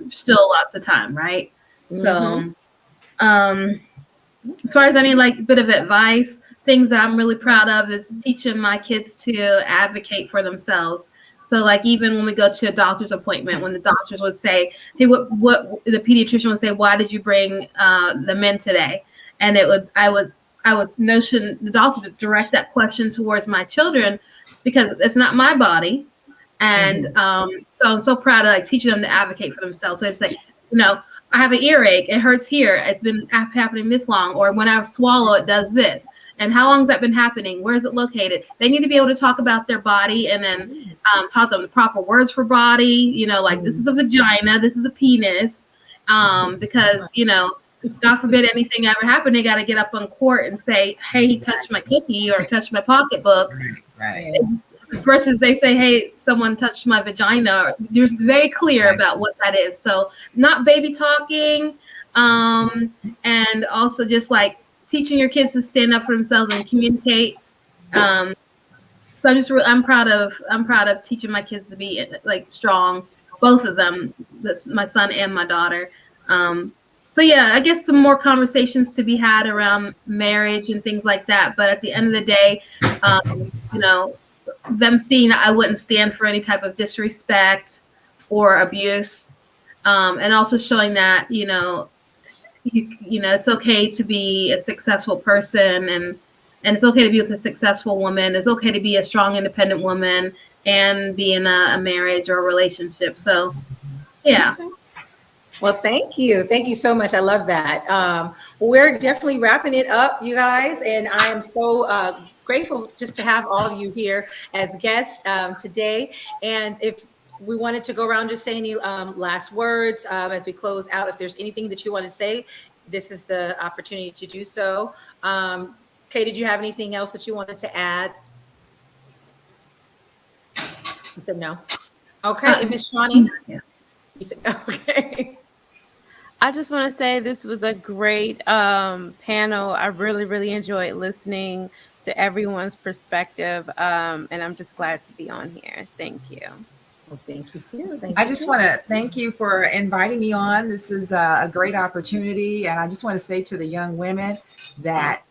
Still lots of time, right? So as far as any bit of advice, things that I'm really proud of is teaching my kids to advocate for themselves. So even when we go to a doctor's appointment, when the doctors would say, hey, what the pediatrician would say, why did you bring them in today? And I would notion the doctor to direct that question towards my children, because it's not my body. And so I'm so proud of teaching them to advocate for themselves. So they say, I have an earache, it hurts here, it's been happening this long, or when I swallow it does this. And how long has that been happening? Where is it located? They need to be able to talk about their body, and then taught them the proper words for body. This is a vagina, this is a penis, because God forbid anything ever happened, they got to get up on court and say, "Hey, he touched my cookie or touched my pocketbook." Right. Versus they say, "Hey, someone touched my vagina." They're very clear about what that is. So not baby talking, and also just teaching your kids to stand up for themselves and communicate. So I'm proud of teaching my kids to be strong, both of them, my son and my daughter. So yeah, I guess some more conversations to be had around marriage and things like that. But at the end of the day, them seeing that I wouldn't stand for any type of disrespect or abuse, and also showing that it's okay to be a successful person, and it's okay to be with a successful woman. It's okay to be a strong, independent woman, and be in a marriage or a relationship. So, yeah. Well, thank you. Thank you so much. I love that. We're definitely wrapping it up, you guys. And I am so grateful just to have all of you here as guests today. And if we wanted to go around, just say any last words as we close out. If there's anything that you want to say, this is the opportunity to do so. Kay, did you have anything else that you wanted to add? You said no. Okay. And Ms. Shawnee? Yeah. You said, okay. I just want to say this was a great panel. I really, really enjoyed listening to everyone's perspective. And I'm just glad to be on here. Thank you. Well, thank you too. I just want to thank you for inviting me on. This is a great opportunity. And I just want to say to the young women that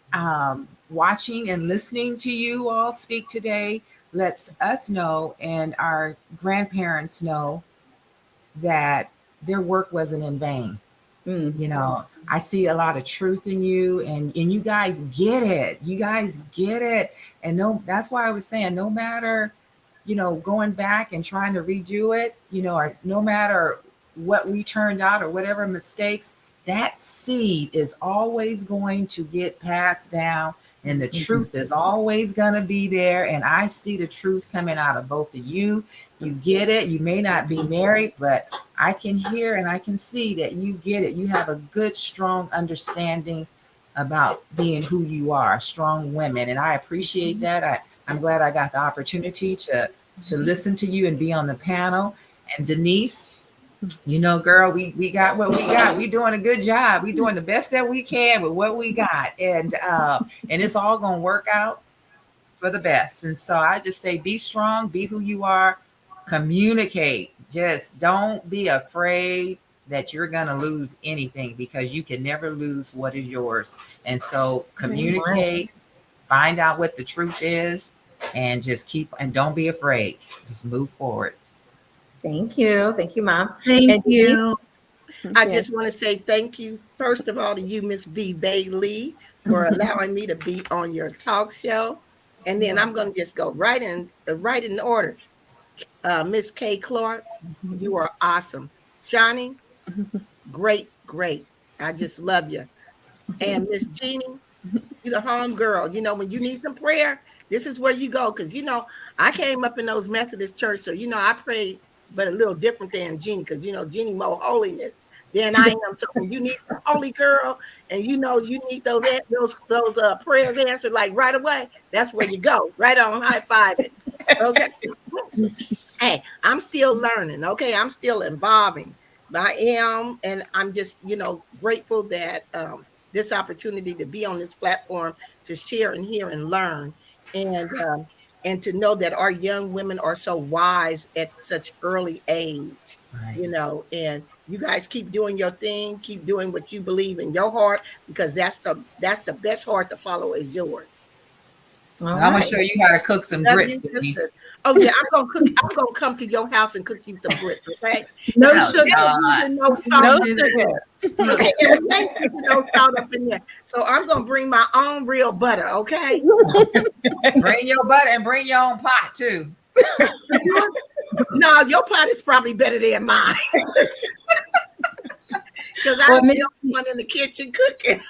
watching and listening to you all speak today lets us know and our grandparents know that their work wasn't in vain. You know, I see a lot of truth in you, and you guys get it. You guys get it. And that's why I was saying, no matter, going back and trying to redo it, or no matter what we turned out or whatever mistakes, that seed is always going to get passed down, and the truth is always going to be there. And I see the truth coming out of both of you. You get it. You may not be married, but I can hear and I can see that you get it. You have a good, strong understanding about being who you are, strong women. And I appreciate that. I'm glad I got the opportunity to listen to you and be on the panel. And Denise, girl, we got what we got. We're doing a good job. We're doing the best that we can with what we got. And it's all going to work out for the best. And so I just say, be strong, be who you are, communicate. Just don't be afraid that you're going to lose anything, because you can never lose what is yours. And so communicate, find out what the truth is, and just and don't be afraid. Just move forward. Thank you. Thank you, Mom. Thank you. I just want to say thank you, first of all, to you, Miss V Bailey, for allowing me to be on your talk show. And then I'm going to just go right in order. Miss Kay Clark, you are awesome. Shawnee, great. I just love you. And Miss Jeannie, you the home girl. When you need some prayer, this is where you go. Because, I came up in those Methodist church. So, I prayed, but a little different than Jeannie. Because, Jeannie more holiness than I am. So when you need a holy girl and, you need those prayers answered like right away, that's where you go. Right on, high five it. Okay. Hey, I'm still learning. Okay. I'm still evolving. I am. And I'm just, grateful that this opportunity to be on this platform to share and hear and learn. And to know that our young women are so wise at such early age, right. And you guys keep doing your thing, keep doing what you believe in your heart, because that's the best heart to follow is yours. I'm going to show you how to cook some grits, Denise. Oh yeah, I'm gonna come to your house and cook you some grits, okay? No sugar. No salt. No sugar. Okay, no salt up in there. So I'm gonna bring my own real butter, okay? Bring your butter and bring your own pot too. No, your pot is probably better than mine. Because I'm the only one in the kitchen cooking.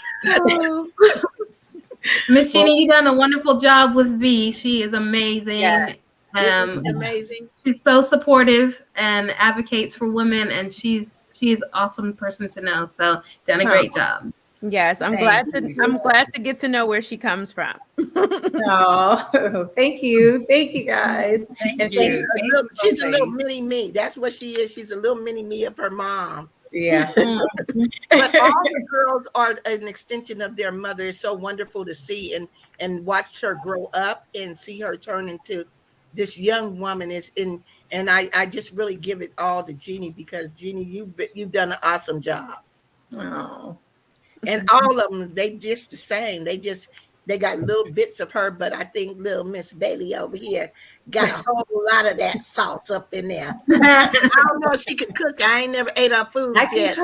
Miss Jeannie, you done a wonderful job with V. She is amazing. Yes. Amazing. She's so supportive and advocates for women, and she's an awesome person to know. So done a great job. Yes, I'm glad to get to know where she comes from. Oh, thank you guys. She's a little mini me. That's what she is. She's a little mini me of her mom. Yeah. But all the girls are an extension of their mother. It's so wonderful to see and watch her grow up and see her turn into this young woman and I just really give it all to Jeannie, because Jeannie, you've done an awesome job. Oh. And all of them, they just the same. They got little bits of her, but I think little Miss Bailey over here got a whole lot of that sauce up in there. I don't know if she can cook. I ain't never ate her food yet.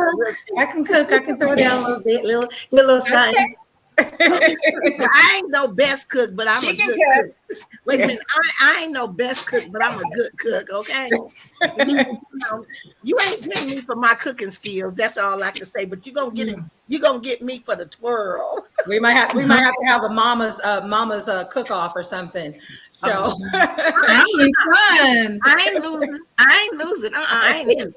I can cook. I can throw down a little bit, little something. I ain't no best cook, but I'm She a can good cook. cook. Wait a minute, I ain't no best cook, but I'm a good cook. Okay, you ain't getting me for my cooking skills. That's all I can say. But you gonna get it. You gonna get me for the twirl. We might have to have a mama's cook off or something. So That would be fun. I ain't losing. I ain't losing. I ain't in.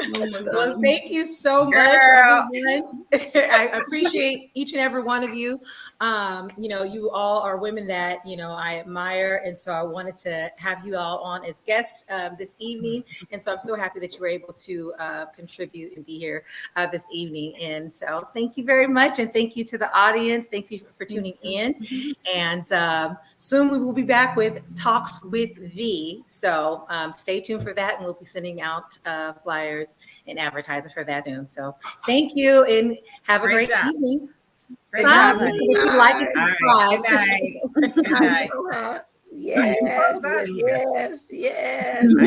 Oh my well, God. thank you so much, Girl. everyone. I appreciate each and every one of you. You all are women that I admire, and so I wanted to have you all on as guests this evening. And so I'm so happy that you were able to contribute and be here this evening. And so thank you very much, and thank you to the audience. Thank you for tuning in. And soon we will be back with Talks with V. So stay tuned for that, and we'll be sending out flyers and advertising for that soon. So thank you, and have a Great great job. evening. Great Good job, night. honey. Make sure that you like and All right. subscribe. Good night. Good night. Yes, Close out of here. yes, yes.